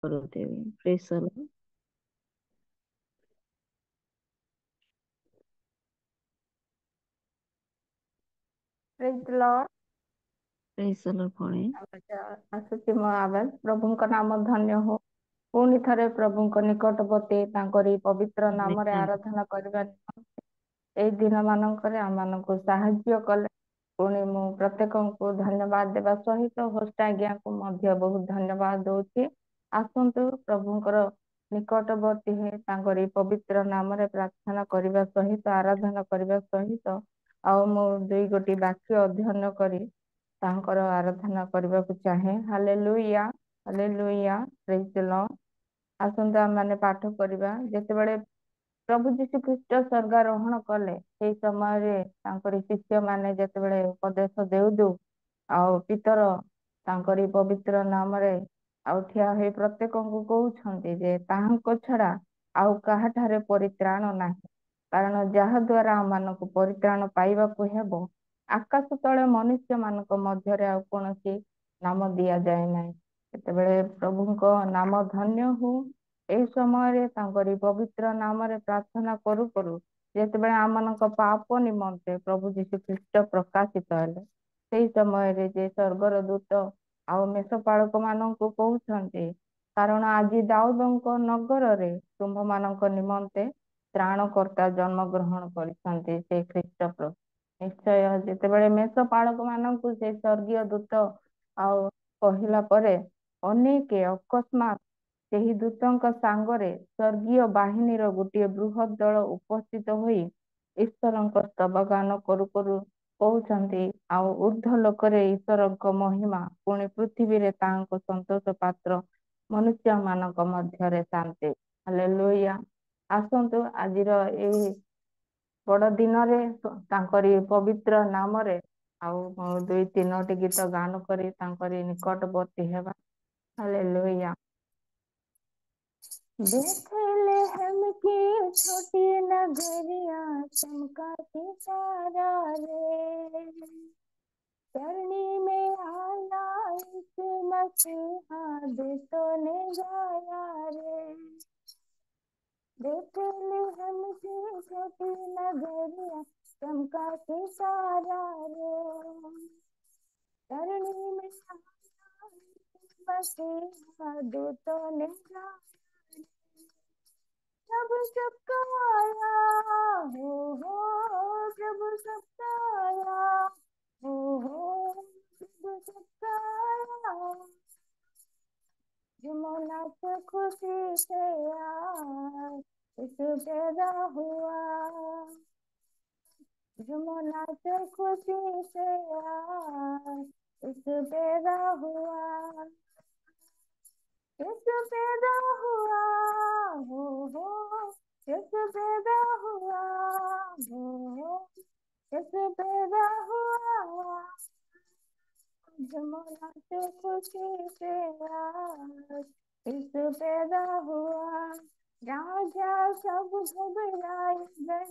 କରୁଥିବି। Praise praise lord. ପ୍ରେସର ପଡେ। ଆସୁଛି ମୋ ଆବାଜ। ପ୍ରଭୁଙ୍କ ନାମ ଧନ୍ୟ ହଉ। ପୁଣି ଥରେ ପ୍ରଭୁଙ୍କ ନିକଟବର୍ତ୍ତୀ ତାଙ୍କରି ପବିତ୍ର ନାମରେ ଆରାଧନା କରିବା ନିମନ୍ତେ ଏଇ ଦିନ ମାନଙ୍କରେ ଆମମାନଙ୍କୁ ସାହାଯ୍ୟ କଲେ। ପୁଣି ମୁଁ ପ୍ରତ୍ୟେକଙ୍କୁ ଧନ୍ୟବାଦ ଦେବା ସହିତ ହୋଷ୍ଟ ଆଜ୍ଞାକୁ ମଧ୍ୟ ବହୁତ ଧନ୍ୟବାଦ ଦଉଛି। ଆସନ୍ତୁ ପ୍ରଭୁଙ୍କର ନିକଟବର୍ତ୍ତୀ ହେ ତାଙ୍କରି ପବିତ୍ର ନାମରେ ପ୍ରାର୍ଥନା କରିବା ସହିତ ଆରାଧନା କରିବା ସହିତ ଆଉ ମୁଁ ଦୁଇ ଗୋଟି ବାକ୍ୟ ଅଧ୍ୟୟନ କରି ତାଙ୍କର ଆରାଧନା କରିବାକୁ ଚାହେଁ। ହାଲେଲୁୟା ହାଲେଲୁୟା ପ୍ରେଜ ଦ ଲର୍ଡ। ଆସନ୍ତୁ ଆମମାନେ ପାଠ କରିବା। ଯେତେବେଳେ ପ୍ରଭୁ ଯୀଶୁ ଖ୍ରୀଷ୍ଟ ସ୍ୱର୍ଗାରୋହଣ କଲେ ସେଇ ସମୟରେ ତାଙ୍କରି ଶିଷ୍ୟ ମାନେ ଯେତେବେଳେ ଉପଦେଶ ଦେଉ ଦେଉ ଆଉ ପିତର ତାଙ୍କରି ପବିତ୍ର ନାମରେ ଆଉ ଠିଆ ହେଇ ପ୍ରତ୍ୟେକଙ୍କୁ କହୁଛନ୍ତି ଯେ ତାହାଙ୍କ ଛଡା ଆଉ କାହାଠାରେ ପରିତ୍ରାଣ ନାହିଁ। କାରଣ ଯାହା ଦ୍ଵାରା ଆମମାନଙ୍କୁ ପରିତ୍ରାଣ ପାଇବାକୁ ହେବ ଆକାଶ ତଳେ ମନୁଷ୍ୟ ମାନଙ୍କ ମଧ୍ୟରେ ଆଉ କୌଣସି ନାମ ଦିଆଯାଏ ନାହିଁ। ସେତେବେଳେ ପ୍ରଭୁଙ୍କ ନାମ ଧନ୍ୟ ହଉ। ଏହି ସମୟରେ ତାଙ୍କରି ପବିତ୍ର ନାମରେ ପ୍ରାର୍ଥନା କରୁ କରୁ ଯେତେବେଳେ ଆମମାନଙ୍କ ପାପ ନିମନ୍ତେ ପ୍ରଭୁ ଯୀଶୁ ଖ୍ରୀଷ୍ଟ ପ୍ରକାଶିତ ହେଲେ ସେଇ ସମୟରେ ଯେ ସ୍ୱର୍ଗର ଦୂତ ଆଉ ମେଷପାଳକ ମାନଙ୍କୁ କହୁଛନ୍ତି କାରଣ ଆଜି ଦାଉଦଙ୍କ ନଗରରେ ତୁମ୍ଭ ମାନଙ୍କ ନିମନ୍ତେ ତ୍ରାଣକର୍ତ୍ତା ଜନ୍ମ ଗ୍ରହଣ କରିଛନ୍ତି ସେ ଖ୍ରୀଷ୍ଟ ପ୍ରଭୁ। ନିଶ୍ଚୟ ଯେତେବେଳେ ମେଷ ପାଳକ ମାନଙ୍କୁ ସେ ସ୍ୱର୍ଗୀୟ ଦୂତ ଆଉ କହିଲା ପରେ ଅନେକେ ଅକସ୍ମାତ୍ ସେହି ଦୂତଙ୍କ ସାଙ୍ଗରେ ସ୍ୱର୍ଗୀୟ ବାହିନୀର ଗୋଟିଏ ବୃହତ ଦଳ ଉପସ୍ଥିତ ହୋଇ ଈଶ୍ୱରଙ୍କ ସ୍ତବ ଗାନ କରୁ କରୁ କହୁଛନ୍ତି ଆଉ ଉର୍ଦ୍ଧ୍ୱ ଲୋକରେ ଈଶ୍ୱରଙ୍କ ମହିମା ପୁଣି ପୃଥିବୀରେ ତାହାଙ୍କ ସନ୍ତୋଷ ପାତ୍ର ମନୁଷ୍ୟ ମାନଙ୍କ ମଧ୍ୟରେ ଶାନ୍ତି। ହାଲେଲୁୟା। ଆସନ୍ତୁ ଆଜିର ଏଇ ବଡ ଦିନରେ ତାଙ୍କରି ପବିତ୍ର ନାମରେ ଆଉ ଦୁଇ ତିନୋଟି ଗୀତ ଗାନ କରି ତାଙ୍କରି ନିକଟବର୍ତ୍ତୀ ହେବା। ହାଲେଲୁୟା। बेथलेहम की छोटी नगरिया चमकाती तारा रे, धरनी में आया इस मसीहा दूतों ने गाया रे। बेथलेहम की छोटी नगरिया चमकाती तारा रे, धरनी में आया इस मसीहा दूतों ने गाया। जब सबका आया हो जब सबका आया हो जब सबका आया जुमोना से खुशी से आज इस पैदा हुआ, जुमोना से खुशी से आज इस पैदा हुआ, इस पैदा हुआ हो इस पैदा हुआ हो इस पैदा हुआ, जमुना से खुशी से आज इस पैदा हुआ। राजा सब घबराए गए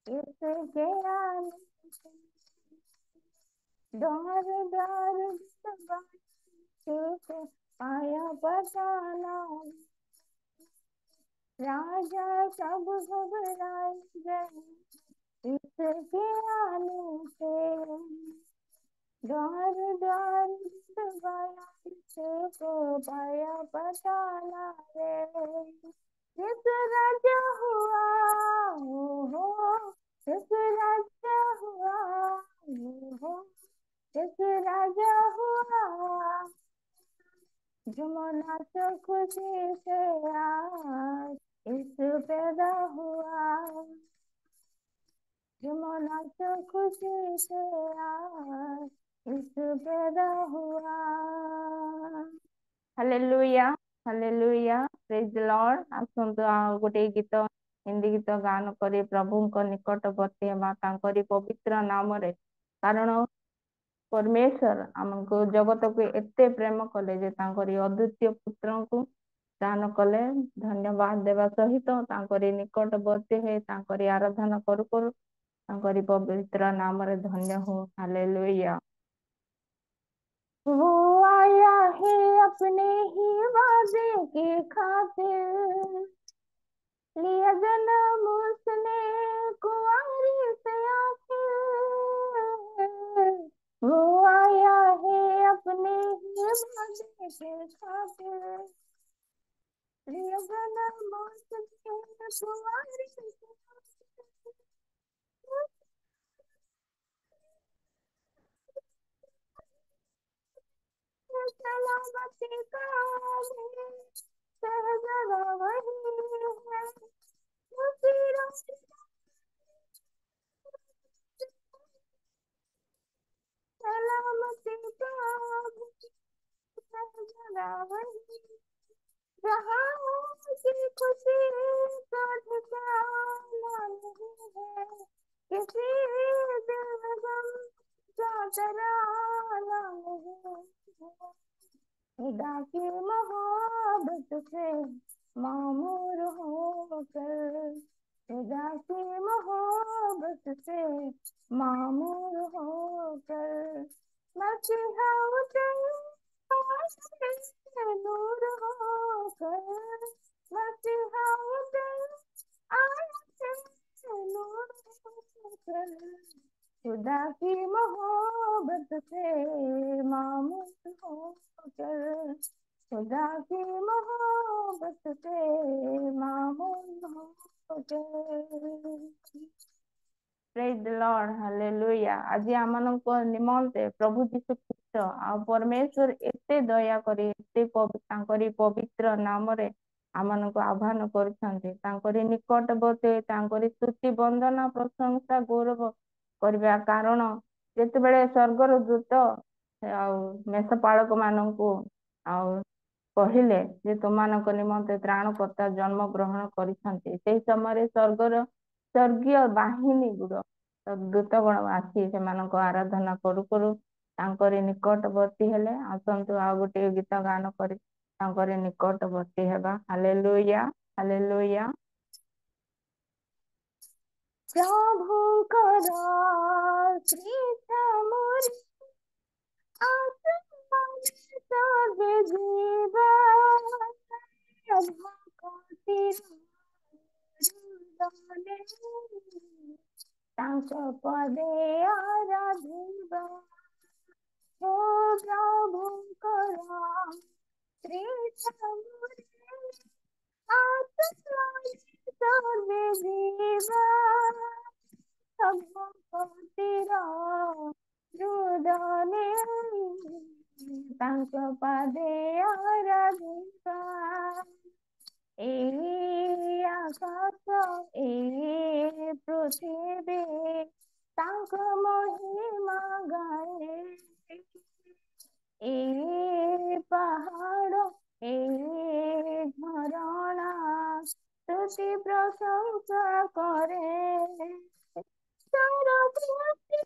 इसके आने से, द्वार द्वार दरवाजे पाया बजाना, राजा सब घबराए गए इसके आने से, द्वार द्वार दरवाया को पाया बजाना रे। किस राजा हुआ हो किस राजा हुआ हो किस राजा हुआ, जमुना से खुशी से आज इस पैदा हुआ, जमुना से खुशी से आज इस पैदा हुआ। Hallelujah hallelujah praise the lord. आसନ୍ତୁ ଆଉ ଗୋଟେ ଗୀତ ହିନ୍ଦୀ ଗୀତ ଗାନ କରି ପ୍ରଭୁଙ୍କ ନିକଟବର୍ତ୍ତୀ ହେବା ତାଙ୍କରି ପବିତ୍ର ନାମରେ। କାରଣ ପରମେଶ୍ୱର ଆମକୁ ଜଗତକୁ ଏତେ ପ୍ରେମ କଲେ ଯେ ତାଙ୍କରି ଅଦ୍ୱିତୀୟ ପୁତ୍ରଙ୍କୁ ଦାନ କଲେ। ଧନ୍ୟବାଦ ଦେବା ସହିତ ତାଙ୍କରି ନିକଟବର୍ତ୍ତୀ ହେଇ ତାଙ୍କରି ଆରାଧନା କରୁ କରୁ ତାଙ୍କରି ପବିତ୍ର ନାମରେ ଧନ୍ୟ ହଉ। हालेलुया। वो आया है अपने ही वादे की खातिर लिया जन्म उसने कुंवारी से आखिर, वो आया है अपने ही वादे के खातिर, लिया जन्म उसने कुंवारी से आखिर, सलामती का भी शहज़ादा वही है, मुसीरों सलामती का भी शहज़ादा वही, जहाँ की खुशी का ठिकाना नहीं है, किसी दिल में गम का तराना नहीं है, खुदा की मोहब्बत से मामूर होकर, खुदा की मोहब्बत से मामूर होकर, मसीहा उतर आए नूर होकर, मसीहा उतर आए नूर होकर, खुदा की मोहब्बत से मामूर होकर, खुदा की मोहब्बत से मामूर होकर। ପ୍ରେଜ୍ ଦ ଲର୍ଡ ହାଲେଲୁୟା। ଆଜି ଆମମାନଙ୍କ ନିମନ୍ତେ ପ୍ରଭୁ ଯୀଶୁ ଖ୍ରୀଷ୍ଟ ଆଉ ପରମେଶ୍ୱର ଏତେ ଦୟା କରି ତାଙ୍କରି ପବିତ୍ର ନାମରେ ଆମମାନଙ୍କୁ ଆହ୍ୱାନ କରୁଛନ୍ତି, ତାଙ୍କରି ନିକଟବର୍ତ୍ତୀ ତାଙ୍କରି ସ୍ତୁତି ବନ୍ଦନା ପ୍ରଶଂସା ଗୌରବ କରିବା କାରଣ ଯେତେବେଳେ ସ୍ୱର୍ଗର ଦୂତ ଆଉ ମେଷପାଳକ ମାନଙ୍କୁ ଆଉ କହିଲେ ଯେ ତୁମମାନଙ୍କ ନିମନ୍ତେ ତ୍ରାଣକର୍ତ୍ତା ଜନ୍ମ ଗ୍ରହଣ କରିଛନ୍ତି, ସେହି ସମୟରେ ସ୍ୱର୍ଗୀୟ ବାହିନୀ ଦୂତଗଣ ଆସି ସେମାନଙ୍କ ଆରାଧନା କରୁ କରୁ ତାଙ୍କରି ନିକଟବର୍ତ୍ତୀ ହେଲେ। ଆସନ୍ତୁ ଆଉ ଗୋଟିଏ ଗୀତ ଗାନ କରି ତାଙ୍କରି ନିକଟବର୍ତ୍ତୀ ହେବା। Hallelujah hallelujah. ପ୍ରଭୁଙ୍କର ଶ୍ରୀଥା ମୋରି ଆତ୍ମାରେ ସର୍ବେ ଯିବା, ତାଙ୍କ ପଦେ ଆରାଧିବା, ଓ ପ୍ରଭୁଙ୍କର ଶ୍ରୀଥା ମୋରି ଆତ୍ମାରେ ସର୍ବେ ଯିବା, ଭକ୍ତିର ହୃଦୟରେ ତାଙ୍କ ପାଦେ ଆରାଧିବା। এই আকাশ এই পৃথিবী তাଙ୍କ মহিমা গাଏ, এই পাহাড় এই ঝরଣା স্তুতি প্রশংসা করে, সরস্বতী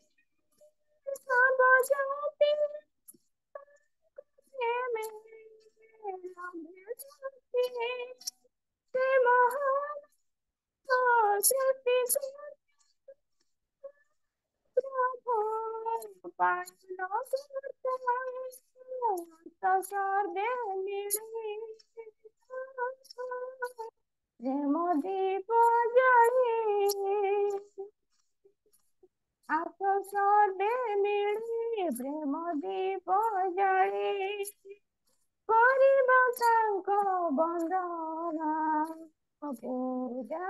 সর্বজাতি প্রেমে অভিভূতি, সে মহান সৃষ্টি প্রভু পালন স্বর্গে মিলি প্রেম দীপ জালি, আস স্বর্গে মিলি প্রেম দীপ জালি, କରିବା ତାଙ୍କ ବନ୍ଦନା ପୂଜା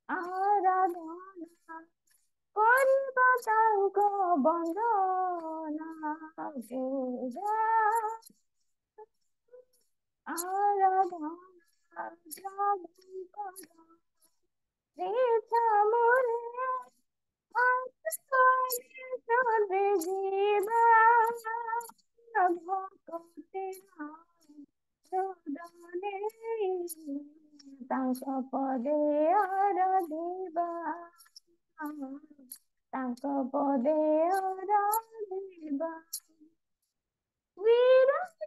ଆରାଧନା, କରିବା ତାଙ୍କ ବନ୍ଦନା ପୂଜା ଆରାଧନା, ପ୍ରଭୁଙ୍କର ଶ୍ରୀଥା ମୋରେ ସର୍ବେ ଯିବା, ଭକ୍ତିର ହୃଦୟରେ ତାଙ୍କ ପଦେ ଆରାଧିବା, ତାଙ୍କ ପଦେ ଆରାଧିବା। ବିରାଜ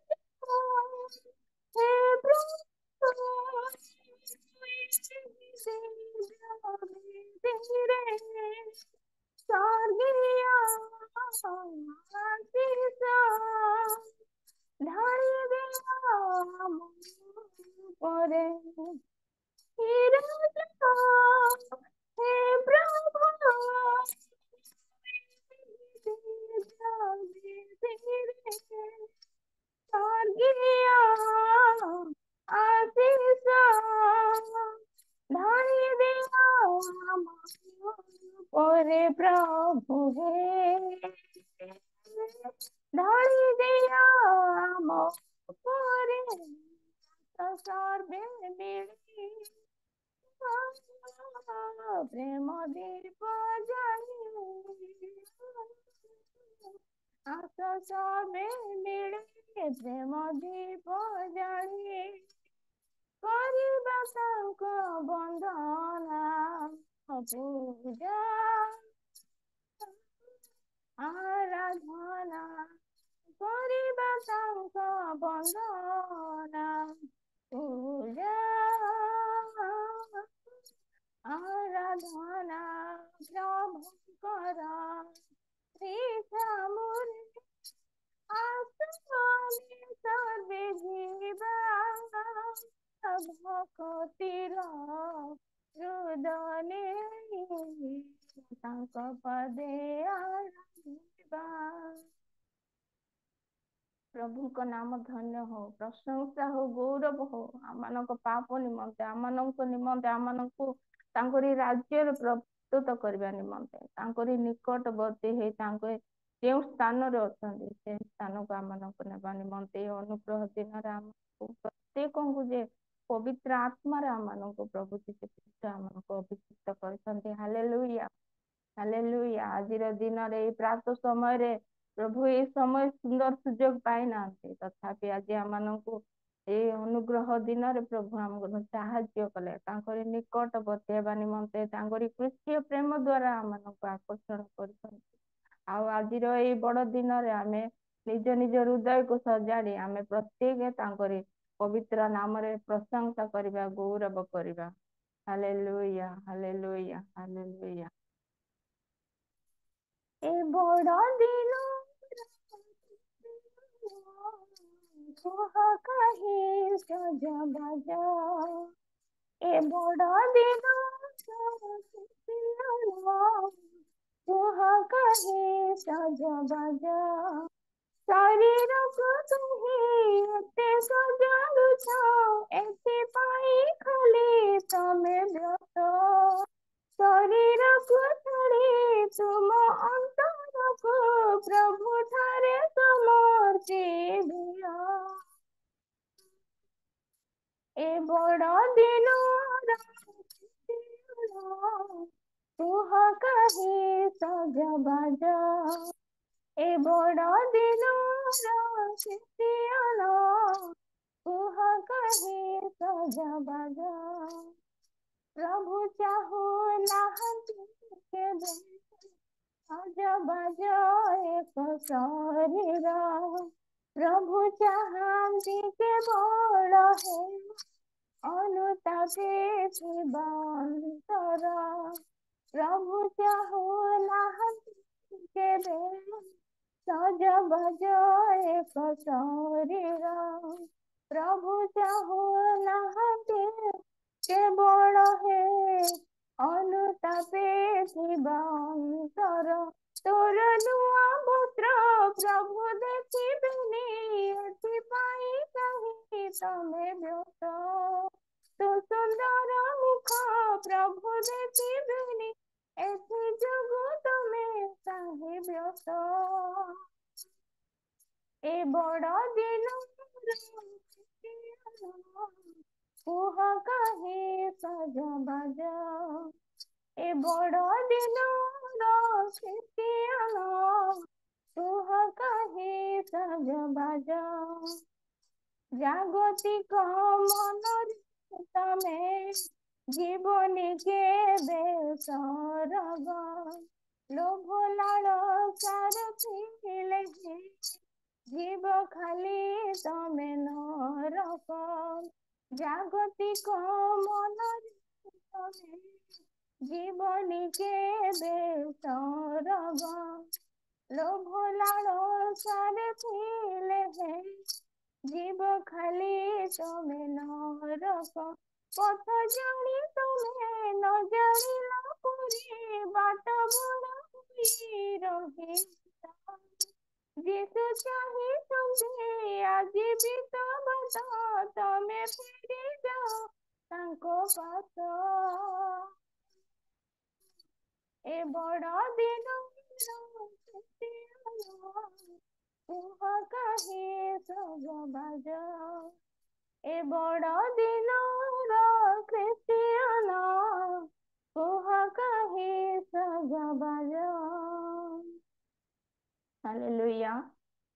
ହେ ପ୍ରଭୁ ଧୀରେ ସ୍ୱର୍ଗୀୟ ଆଶୀଷ ଢାଳିବେ ପରେ हे प्रभु स्वर्गीय आशीष ढाଳି ଦିଅ ଆମ ପରେ ପ୍ରଭୁ ହେ ଢାଳି ଦିଅ ଆମ ପରେ ସର୍ବେ ମିଳି ପ୍ରେମ ଦୀପ ଜାଳି ଆସ ସର୍ବେ ମିଳି ପ୍ରେମ ଦୀପ ଜାଳି କରିବା ତାଙ୍କ ବନ୍ଦନା ପୂଜା ଆରାଧନା କରିବା ତାଙ୍କ ବନ୍ଦନା ପୂଜା ଆରାଧନା ପ୍ରଭୁଙ୍କର ଶ୍ରୀଧାମରେ ଆସନେ ସର୍ବେ ଯିବା ଭକତିର ହୃଦୟ ତାଙ୍କ ପଦେ ଆରାଧିବା। ପ୍ରଭୁଙ୍କ ନାମ ଧନ୍ୟ ହଉ, ପ୍ରଶଂସା ହଉ, ଗୌରବ ହଉ ଆମମାନଙ୍କ ପାପ ନିମନ୍ତେ, ଆମମାନଙ୍କ ନିମନ୍ତେ, ଆମମାନଙ୍କୁ ତାଙ୍କରି ରାଜ୍ୟରେ ପ୍ରସ୍ତୁତ କରିବା ନିମନ୍ତେ, ତାଙ୍କରି ନିକଟବର୍ତ୍ତୀ ହେଇ ତାଙ୍କ ଯେଉଁ ସ୍ଥାନରେ ଅଛନ୍ତି ସେ ସ୍ଥାନକୁ ଆମମାନଙ୍କୁ ନେବା ନିମନ୍ତେ ଏ ଅନୁଗ୍ରହ ଦିନରେ ଆମକୁ ପ୍ରତ୍ୟେକଙ୍କୁ ଯେ ପବିତ୍ର ଆତ୍ମାରେ ଆମମାନଙ୍କୁ ପ୍ରଭୁ ଯୀଶୁ ଖ୍ରୀଷ୍ଟ ଆମମାନଙ୍କୁ ଅଭିଷିକ୍ତ କରିଛନ୍ତି। Hallelujah, hallelujah. ଆଜିର ଦିନରେ ଏଇ ପ୍ରାତଃ ସମୟରେ ପ୍ରଭୁ ଏଇ ସମୟ ସୁନ୍ଦର ସୁଯୋଗ ପାଇନାହାନ୍ତି, ତଥାପି ଆଜି ଆମମାନଙ୍କୁ ଏଇ ଅନୁଗ୍ରହ ଦିନରେ ପ୍ରଭୁ ଆମକୁ ସାହାଯ୍ୟ କଲେ, ତାଙ୍କରି ନିକଟବର୍ତ୍ତୀ ହେବା ନିମନ୍ତେ ତାଙ୍କରି କୃଷ୍ଣ ପ୍ରେମ ଦ୍ଵାରା ଆମମାନଙ୍କୁ ଆକର୍ଷଣ କରିଛନ୍ତି। ଆଉ ଆଜିର ଏଇ ବଡ ଦିନରେ ଆମେ ନିଜ ନିଜ ହୃଦୟକୁ ସଜାଡି ଆମେ ପ୍ରତ୍ୟେକ ତାଙ୍କରି ପବିତ୍ର ନାମରେ ପ୍ରଶଂସା କରିବା, ଗୌରବ କରିବା। Hallelujah, hallelujah, hallelujah. ଏ ବଡ ଦିନ କୁହ କାହିଁ ସଜବାଜ, ଏ ବଡ ଦିନ କୁହ କାହିଁ ସଜବାଜ, ଶରୀରକୁ ତୁହି ଏତେ ସଜାଡୁଛ, ଏଥିପାଇଁ ଖାଲି ତମେ ବ୍ୟସ୍ତ, ଶରୀରକୁ ଛାଡ଼ି ତୁମ ଅନ୍ତରକୁ ପ୍ରଭୁ ଠାରେ ସମର୍ପି ଦିଅ। ଏ ବଡ ଦିନର କୁହ କାହିଁ ସଜବାଜ, ଏ ବଡ ଦିନର ଖ୍ରୀଷ୍ଟିୟାନ କୁହ କାହିଁ ସଜବାଜ, ପ୍ରଭୁ ଚାହୁ ନାହାନ୍ତି କେବେ ସଜବାଜ ଏକ ଶରୀର, ପ୍ରଭୁ ଚାହାନ୍ତି କେବଳ ହେ ଅନୁତାପେ ଥିବା ଅନ୍ତର, ପ୍ରଭୁ ଚାହୁ ନାହାନ୍ତି କେବେ ସଜବାଜ ଏକ ଶରୀର, ପ୍ରଭୁ ଚାହୁ ନାହାନ୍ତି କେବଳ ହେ ଅନୁତାପେ ଥିବା ଅନ୍ତର, ତୋର ନୂଆ ବସ୍ତ୍ର ପ୍ରଭୁ ଦେଖିବେନି, ଏଥିପାଇଁ କାହିଁକି ତମେ ବ୍ୟସ୍ତ, ତୁ ସୁନ୍ଦର ମୁଖ ପ୍ରଭୁ ଦେଖିବେନି, ଏଥି ଯୋଗୁ ତମେ କାହିଁ ବ୍ୟସ୍ତ, ଏ ବଡ ଦିନ କୁହ କାହିଁ ସଜବାଜ, ଏ ବଡ ଦିନର ଖ୍ରୀଷ୍ଟିୟାନ କୁହ କାହିଁ ସଜବାଜ, ଜାଗତିକ ମନରେ ତମେ ଜୀବନି କେବେ ସରଗ, ଲୋଭ ଲାଳସାର ଥିଲେ ଜୀବ ଖାଲି ତମେ ନରକ, ଜାଗତିକ ମନରେ ତମେ ଜୀବନି କେବେ ସରଗ, ଲୋଭ ଲାଳସାରେ ଥିଲେ जीव खाली तमे नरक पथ जानी तमे न जानिला पुरी बाट बड़ होई रही जीसु चाही आଜି भी तो बता तमे फेरी जाओ तांको पास ए बड़ दिन कुह काहे सब बाज ए बड़ दिन ख्रिस्टियन कुह काहे सब बाज hallelujah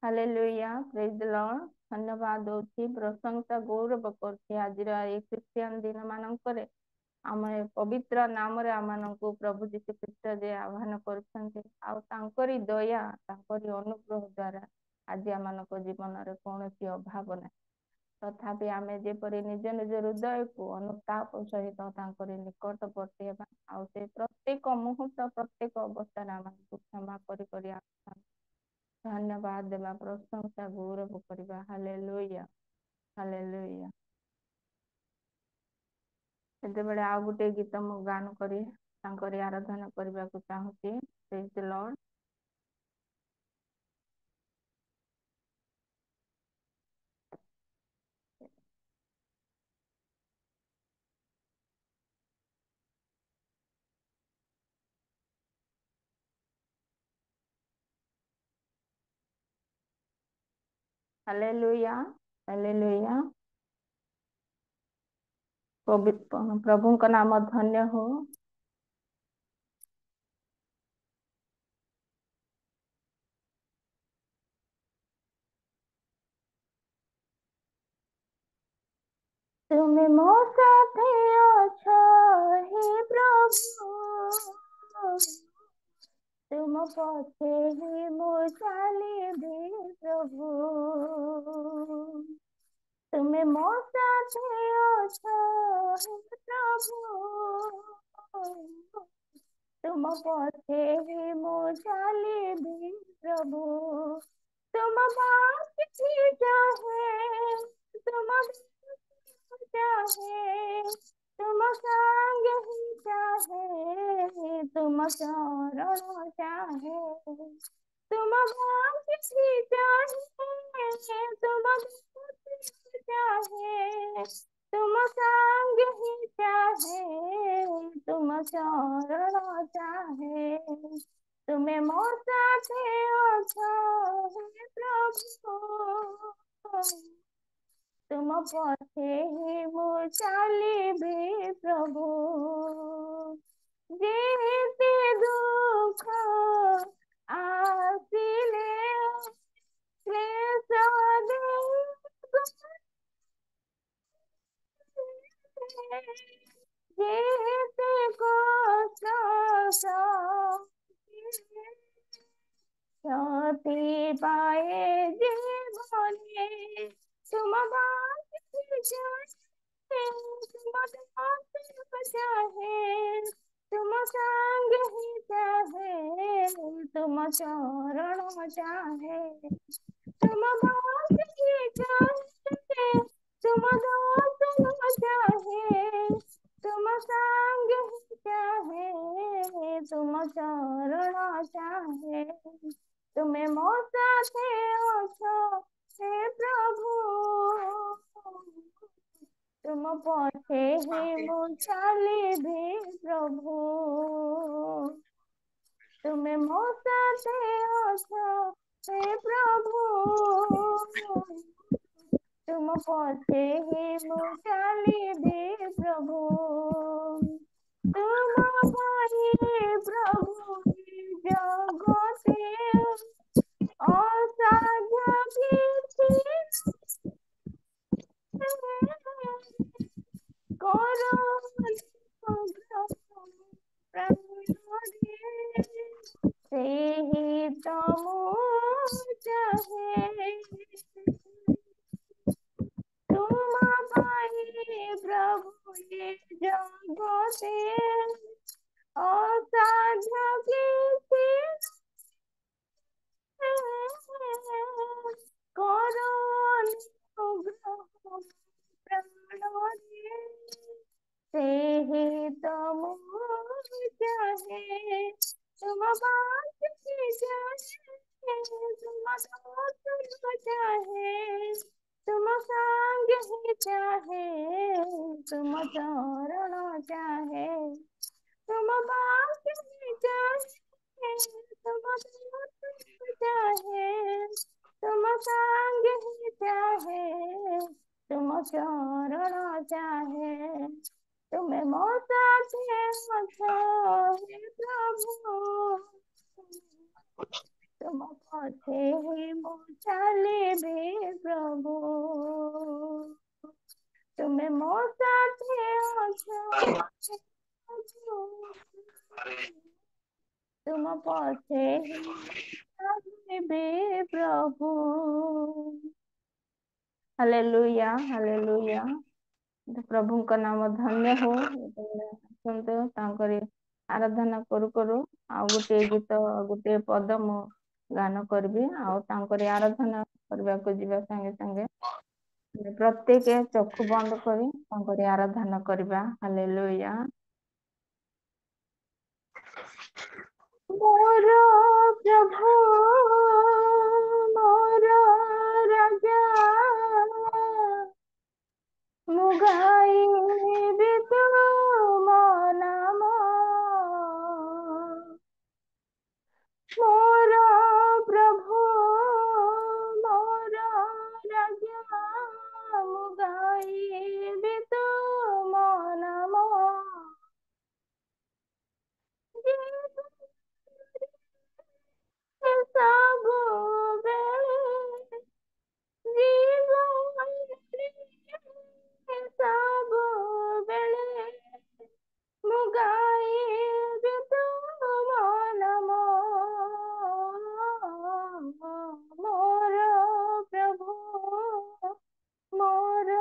hallelujah praise the Lord धन्यवाद दउछि प्रशंसा गौरव करछि आजिर ए क्रिश्चियन दिन मानकरे आम पवित्र नाम रे आमनकु प्रभु जीशु ख्रीष्ट जे आह्वान करछन्ते आ तांकरी दया तांकरी अनुग्रह द्वारा आज आमनक जीवन रे कोनोसी अभाव नै तथापि आमे जेपरि निज निज हृदय को अनुताप सहित तांकरी निकटवर्ती हेबा आ से प्रत्येक मुहूर्त प्रत्येक अवस्था आमनकु क्षमा करि करि धन्यवाद देवा प्रशंसा गौरव करवा हालेलुया हालेलुया ସେତେବେଳେ ଆଉ ଗୋଟେ ଗୀତ ମୁଁ ଗାନ କରି ତାଙ୍କରି ଆରାଧନା କରିବାକୁ ଚାହୁଁଛି ପ୍ରେଜ୍ ଦ ଲର୍ଡ हालेलुया हालेलुया प्रभुଙ୍କ नाम धन्य हो तुम ମୋ साथे ଅଛ हे प्रभु तुम पछे ही ମୁଁ ଚାଲିବି प्रभु तुम ମୋ साथे ଅଛ हे प्रभु तुम पछे ही ମୁଁ ଚାଲିବି प्रभु तुम बात ही चाहे तुम चाहे तुम संग ही चाहे तुम चरण चाहे तुम बात ही चाहे तुम चाहे तुम संग ही चाहे तुम चरण चाहे तुम्हें ମୋ साथे ଅଛ हे प्रभु तुम पछे ही ମୁଁ ଚାଲିବି प्रभु जेते दुख आसिले क्लेश जेते कष्ट क्षति पाए जीवने तुम बात चाहे तुम चाहे तुम संग ही चाहे तुम चरण चाहे तुम बात ही चाहे तुम दर्शन चाहे तुम संग ही चाहे तुम चरण चाहे तुम्हें ମୋ साथे ଅଛ हे प्रभु तुम पछे ही ମୁଁ ଚାଲିବି प्रभु तुम्हें ମୋ साथे ଅଛ हे प्रभु तुम पछे ही ମୁଁ ଚାଲିବି प्रभु तुम भाई प्रभु जगते असाध्य କିଛି करो ସେହି ତ ମୁଁ ଚାହେଁ तुम भाई प्रभु ये जगते असाध्य କିଛି करो अनुग्रह प्राणरे से ही तो मोह चाहे तुम बात की जाए तुम दोस्त चाहे तुम संग ही चाहे तुम चरण चाहे तुम बात ही चाहे तुम दोस्त चाहे तुम संग ही चाहे तुम चरण चाहे तुम्हें मौका दे मुझे हे प्रभु तुम पथे ही मोचाले बे प्रभु तुम्हें मौका दे मुझे तुम पथे ही मोचाले बे प्रभु। Hallelujah hallelujah. ପ୍ରଭୁଙ୍କ ନାମ ଧନ୍ୟ ହଉ। ଆସନ୍ତୁ ତାଙ୍କରି ଆରାଧନା କରୁ କରୁ ଆଉ ଗୋଟିଏ ଗୀତ ଗୋଟିଏ ପଦ ମୁଁ ଗାନ କରିବି ଆଉ ତାଙ୍କରି ଆରାଧନା କରିବାକୁ ଯିବା ସାଙ୍ଗେ ସାଙ୍ଗେ ପ୍ରତ୍ୟେକ ଚକ୍ଷୁ ବନ୍ଦ କରି ତାଙ୍କରି ଆରାଧନା କରିବା। ହାଲେଲୁୟା। ମୋର ପ୍ରଭୁ ମୋର ରାଜା ମୁଁ ଗାଇବି ତୁମ ନାମ ମୋର ପ୍ରଭୁ ମୋର ରାଜା ମୁଁ ଗାଇବି ତୁମ ନାମ ସବୁବେଳେ ଜୀବନରେ ସବୁବେଳେ ମୁଁ ଗାଇବି ତୁମ ନାମ ମୋର ପ୍ରଭୁ ମୋର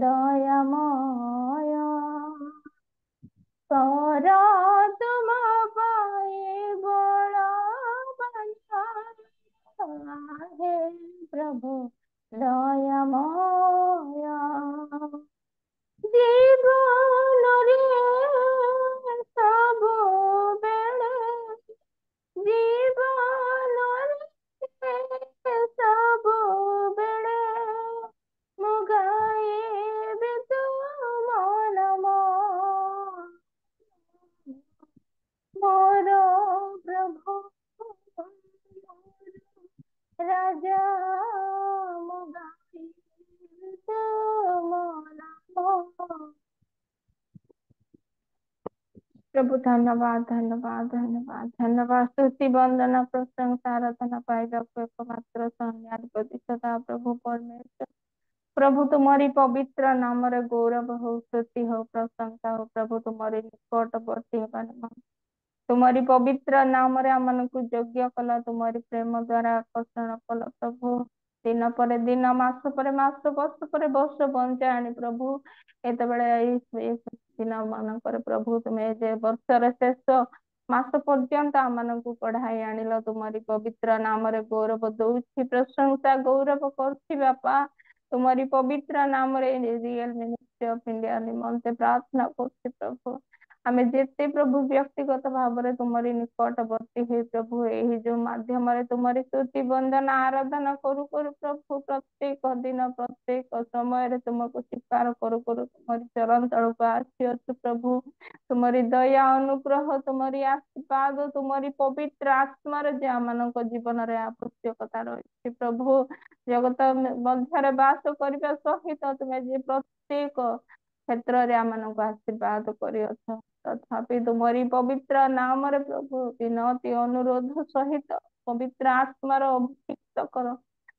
ଦୟାମୟ କର ତୁମ ପାଇଁ ବଳବାନ ହେ ପ୍ରଭୁ ଦୟାମୟ ଜୀବନରେ ସବୁବେଳେ ଜୀବନରେ ସବୁବେଳେ ମୁଁ ଗାଇବି ତୁମ ନାମ ମୋର ପ୍ରଭୁ ରାଜା ମୁଁ ଗାଇବି ତୁମ ନାମ। प्रभु धन्यवाद धन्यवाद धन्यवाद धन्यवाद स्तुति वंदना प्रशंसा आराधना पाइबा एकमात्र धन्यवाद सदा प्रभु परमेश्वर प्रभु तुम्हारी पवित्र नाम रे गौरव हो स्तुति हो प्रशंसा हो प्रभु तुम्हारी निकटवर्ती हेबा निमंते तुम्हारी पवित्र नाम रे हमनकु योग्य कल तुम्हारी प्रेम द्वारा आकर्षण कल प्रभु दिन पर दिन मास पर मास वर्ष पर वर्ष बंचा आनी प्रभु एतबेले दिन मानकर प्रभु तुम्हें जे वर्षर शेष मास पर्यंत आमनकु पढ़ाई आनिल तुम्हारी पवित्र नाम रे गौरव दउछि प्रशंसा गौरव करछि बापा तुम्हारी पवित्र नाम रे रियल मिनिस्ट्री ऑफ इंडिया निमंते प्रार्थना करछि प्रभु आमे जेते प्रभु व्यक्तिगत भाव रे तुम्हारी निकटवर्ती हे प्रभु एही जो माध्यम रे तुम्हारी स्तुति वंदना आराधना करू करू प्रभु प्रत्येक दिन प्रत्येक समय रे तुमको स्वीकार करू करू तुम्हारी चरण तळକୁ ଆସିଅଛୁ प्रभु तुम्हारी दया अनुग्रह तुम्हारी आशीर्वाद तुम्हारी पवित्र आत्मा रे जे आमनक जीवन रे आवश्यकता रही प्रभु जगत मध्यरे वास करबा सहित तुमे जे प्रत्येक क्षेत्र रे आमनक आशीर्वाद करिअछ तथापि तुम्हारी पवित्र नाम रे प्रभु विनती अनुरोध सहित पवित्र आत्मार अभिषेक कर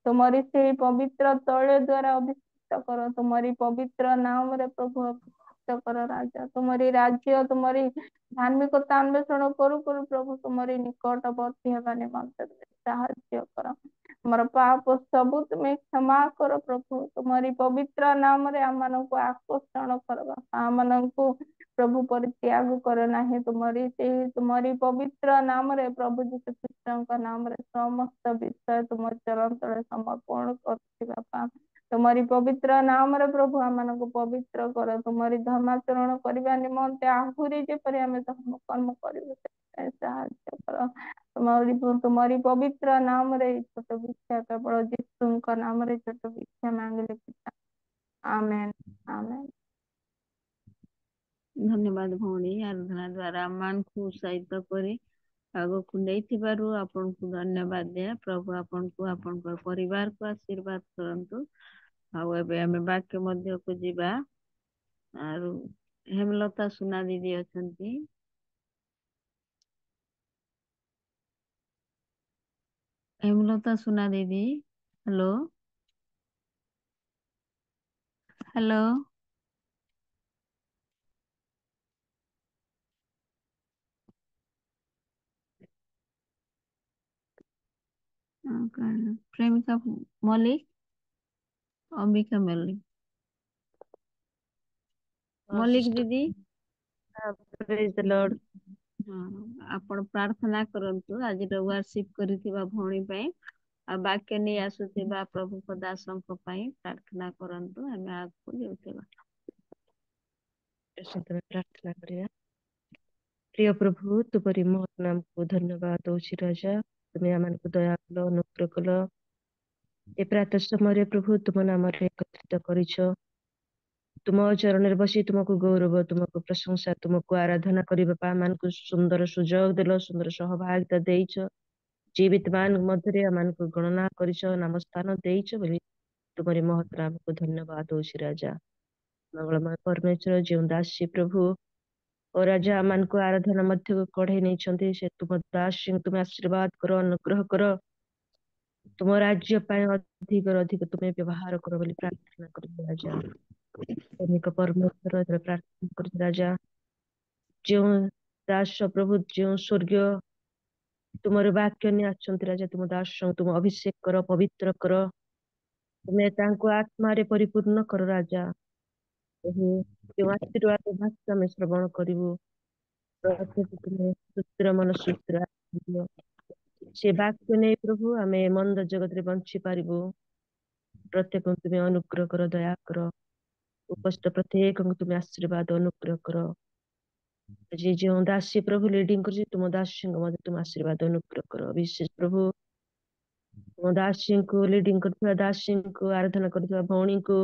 तुम्हारी से पवित्र तैल द्वारा अभिषेक कर तुम्हारी पवित्र नाम रे प्रभु अभिषेक कर राजा तुम्हारी राज्य तुम्हारी धार्मिकता अन्वेषण करू करू प्रभु तुम्हारी निकटवर्ती हेबा निमंते साहाय्य कर मोर पाप सबू तुम्हें क्षमा कर प्रभु तुम्हारी पवित्र नाम रे आमनकु आकर्षण कर आमनकु प्रभु परित्याग कर नाही तुम्हारी पवित्र नाम रे प्रभु यीशु ख्रीष्ट नाम रे समस्त विषय तुम चरण तले समर्पण करछि बापा तुम्हारी पवित्र नाम रे प्रभु आमनकु पवित्र कर तुम्हारी धर्माचरण करबा निमंते आहुरी जे परि आमे धर्म कर्म करिबे साहाय्य कर तुम्हारी पवित्र नाम रे छोट भिक्षा केवल यीशु नाम रे छोट भिक्षा मांगले पिता आमेन आमेन। धन्यवाद भौणी आराधना द्वारा ଆମମାନଙ୍କୁ ଉତ୍ସାହିତ କରି ଆଗକୁ ନେଇଥିବାରୁ ଆପଣଙ୍କୁ ଧନ୍ୟବାଦ ଦିଏ ପ୍ରଭୁ ଆପଣଙ୍କୁ ଆପଣଙ୍କ ପରିବାରକୁ ଆଶୀର୍ବାଦ କରନ୍ତୁ ଆଉ ଏବେ ଆମେ ବାକ୍ୟ ମଧ୍ୟକୁ ଯିବା ଆଉ ହେମଲତା ସୁନା ଦିଦି ଅଛନ୍ତି हेमलता सुना दीदी हेलो हेलो प्रेमिका मलिक अंबिका मलिक मलिक दीदी प्रेज द लॉर्ड। हाँ आपण प्रार्थना करंतु आज वर्शिप करिथिबा भौणी पई आ वाक्य नहीं आसुथिबा प्रभु को दासंक पई प्रार्थना करंतु हमें आगु जेउथिबा प्रार्थना करिया। प्रिय प्रभु तुमरी महत् नाम को धन्यवाद दउछि राजा तुम्हें आमन को दया कलो अनुग्रह कलो ए प्रातः समय प्रभु तुम नाम रे एकत्रित करिछ तुम चरण रे बसी तुमको गौरव तुमको प्रशंसा तुमको आराधना करिबा पा मान को सुंदर सुजोग देलो सुंदर सहभागिता देइछ जीवित मान मध्यरे आमन को गणना करिछ नाम स्थान देइछ बोली तुमरी महत् नाम को धन्यवाद दउछि राजा मंगलमय परमेश्वर जीव दासी प्रभु और राजा मान को आराधना मध्य को कढ़े नहीं छंती से तुम दास तुम्हें आशीर्वाद करो अनुग्रह करो तुम राज्य पाए अधिक तुम्हें व्यवहार करो बोली प्रार्थना करी राजा प्रेमिक परमेश्वर प्रार्थना करी राजा जो दास प्रभु जो स्वर्गीय तुमर वाक्य नहीं आछंती राजा तुम दास तुम अभिषेक करो पवित्र करो तुम्हें तांको आत्मा रे परिपूर्ण करो राजा ପ୍ରଭୁ ଯେଉଁ ଆଶୀର୍ବାଦ ଭାଷା ଆମେ ଶ୍ରବଣ କରିବୁ, ପ୍ରତ୍ୟେକ ତୁମେ ସୁସ୍ଥିର ମନ ସୁସ୍ଥିର ଆତ୍ମା ଦିଅ। ସେ ବାକ୍ୟ ନେଇ ପ୍ରଭୁ ଆମେ ମନ୍ଦ ଜଗତରେ ବଞ୍ଚି ପାରିବୁ। ପ୍ରତ୍ୟେକଙ୍କୁ ତୁମେ ଅନୁଗ୍ରହ କର, ଦୟା କର। ଉପସ୍ଥିତ ପ୍ରତ୍ୟେକଙ୍କୁ ତୁମେ ଆଶୀର୍ବାଦ ଅନୁଗ୍ରହ କର। ଆଜି ଯେଉଁ ଦାସୀ ପ୍ରଭୁ ଲିଡିଂ କରୁଛି, ତୁମ ଦାସୀଙ୍କୁ ମଧ୍ୟ ତୁମ ଆଶୀର୍ବାଦ ଅନୁଗ୍ରହ କର। ବିଶେଷ ପ୍ରଭୁ ତୁମ ଦାସୀଙ୍କୁ ଲିଡିଂ କରୁଥିବା ଦାସୀଙ୍କୁ, ଆରାଧନା କରୁଥିବା ଭଉଣୀଙ୍କୁ,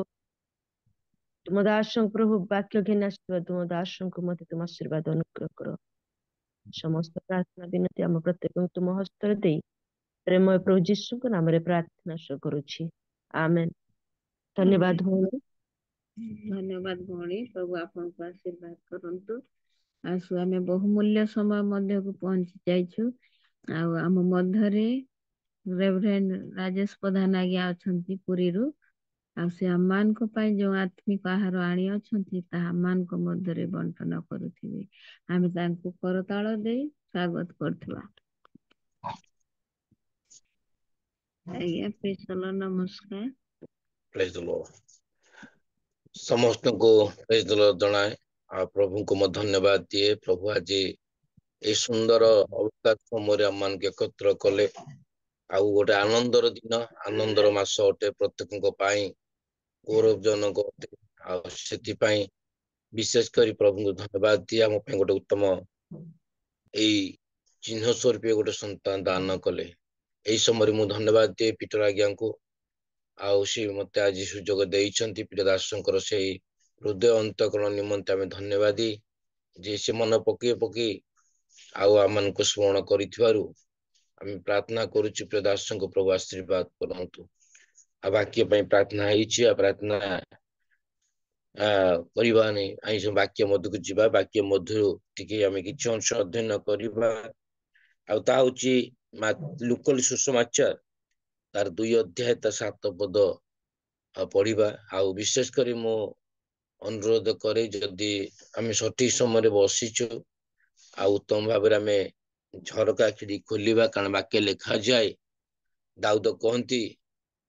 ତୁମ ଦାସଙ୍କୁ ପ୍ରଭୁ ବାକ୍ୟ ଘେନି ଆସିଥିବା ତୁମ ଦାସଙ୍କୁ ମଧ୍ୟ ତୁମ ଆଶୀର୍ବାଦ ଅନୁଗ୍ରହ କର। ସମସ୍ତ ପ୍ରାର୍ଥନା ବିନତି ଆମ ପ୍ରତ୍ୟେକଙ୍କୁ ତୁମ ହସ୍ତରେ ଦେଇ ପ୍ରେମୟ ପ୍ରଭୁ ଯୀଶୁଙ୍କ ନାମରେ ପ୍ରାର୍ଥନା କରୁଛି। ଆମେନ୍। ଧନ୍ୟବାଦ ଭଉଣୀ। ଧନ୍ୟବାଦ ଭଉଣୀ। ପ୍ରଭୁ ଆପଣଙ୍କୁ ଆଶୀର୍ବାଦ କରନ୍ତୁ। ଆସୁ ଆମେ ବହୁମୂଲ୍ୟ ସମୟ ମଧ୍ୟକୁ ପହଞ୍ଚି ଯାଇଛୁ। ଆଉ ଆମ ମଧ୍ୟରେ ରେଭରେଣ୍ଡ ରାଜେଶ ପ୍ରଧାନ ଆଜ୍ଞା ଅଛନ୍ତି ପୁରୀରୁ। ଆଉ ସେ ଆମମାନଙ୍କ ପାଇଁ ଯେଉଁ ଆତ୍ମିକ ଆହାର ଆଣିଅଛନ୍ତି ତାହା ଆମମାନଙ୍କ ମଧ୍ୟରେ ବଣ୍ଟନ କରୁଥିବେ। ଆମେ ତାଙ୍କୁ କରତାଳ ଦେଇ ସ୍ୱାଗତ କରୁଥିବା। ଆଜ୍ଞା ପ୍ରେଜ ଦ ଲର୍ଡ, ନମସ୍କାର। ପ୍ରେଜ ଦ ଲର୍ଡ। ସମସ୍ତଙ୍କୁ ପ୍ରେଜ ଦ ଲର୍ଡ ଜଣାଏ ଆଉ ପ୍ରଭୁଙ୍କୁ ମୁଁ ଧନ୍ୟବାଦ ଦିଏ। ପ୍ରଭୁ ଆଜି এই ସୁନ୍ଦର ଅବକାଶ ସମୟରେ ଆମମାନଙ୍କୁ ଏକତ୍ର କଲେ। ଆଉ ଗୋଟେ ଆନନ୍ଦର ଦିନ, ଆନନ୍ଦର ମାସ ଅଟେ ପ୍ରତ୍ୟେକଙ୍କ ପାଇଁ, ଗୌରବଜନକ ଅଟେ। ଆଉ ସେଥିପାଇଁ ବିଶେଷ କରି ପ୍ରଭୁଙ୍କୁ ଧନ୍ୟବାଦ ଦିଏ। ଆମ ପାଇଁ ଗୋଟେ ଉତ୍ତମ ଏଇ ଚିହ୍ନ ସ୍ୱରୂପ ଗୋଟେ ସନ୍ତାନ ଦାନ କଲେ। ଏଇ ସମୟରେ ମୁଁ ଧନ୍ୟବାଦ ଦିଏ ପିଟର ଆଜ୍ଞାଙ୍କୁ। ଆଉ ସେ ମତେ ଆଜି ସୁଯୋଗ ଦେଇଛନ୍ତି ପିଟ ଦାସଙ୍କର ସେଇ ହୃଦୟ ଅନ୍ତଃକରଣ ନିମନ୍ତେ ଆମେ ଧନ୍ୟବାଦୀ। ଯେ ସେ ମନ ପକେଇ ଆଉ ଆମମାନଙ୍କୁ ସ୍ମରଣ କରିଥିବାରୁ ଆମେ ପ୍ରାର୍ଥନା କରୁଛୁ ପ୍ରିୟ ଦାସଙ୍କୁ ପ୍ରଭୁ ଆଶୀର୍ବାଦ କରନ୍ତୁ। ଆଉ ବାକ୍ୟ ପାଇଁ ପ୍ରାର୍ଥନା ହେଇଛି। ଆଉ ପ୍ରାର୍ଥନା କରିବା ନାହିଁ, ଆମେ ବାକ୍ୟ ମଧ୍ୟକୁ ଯିବା। ବାକ୍ୟ ମଧ୍ୟରୁ ଟିକେ ଆମେ କିଛି ଅଂଶ ଅଧ୍ୟୟନ କରିବା। ଆଉ ତା ହଉଛି ଲୁକୋଲ ସୁସମାଚାର, ତାର 2 ଅଧ୍ୟାୟ ତା 7 ପଦ ପଢିବା। ଆଉ ବିଶେଷ କରି ମୁଁ ଅନୁରୋଧ କରେ, ଯଦି ଆମେ ସଠିକ ସମୟରେ ବସିଛୁ ଆଉ ଉତ୍ତମ ଭାବରେ ଆମେ ଝରକା ଖିଡି ଖୋଲିବା, କାରଣ ବାକ୍ୟ ଲେଖାଯାଏ, ଦାଉଦ କହନ୍ତି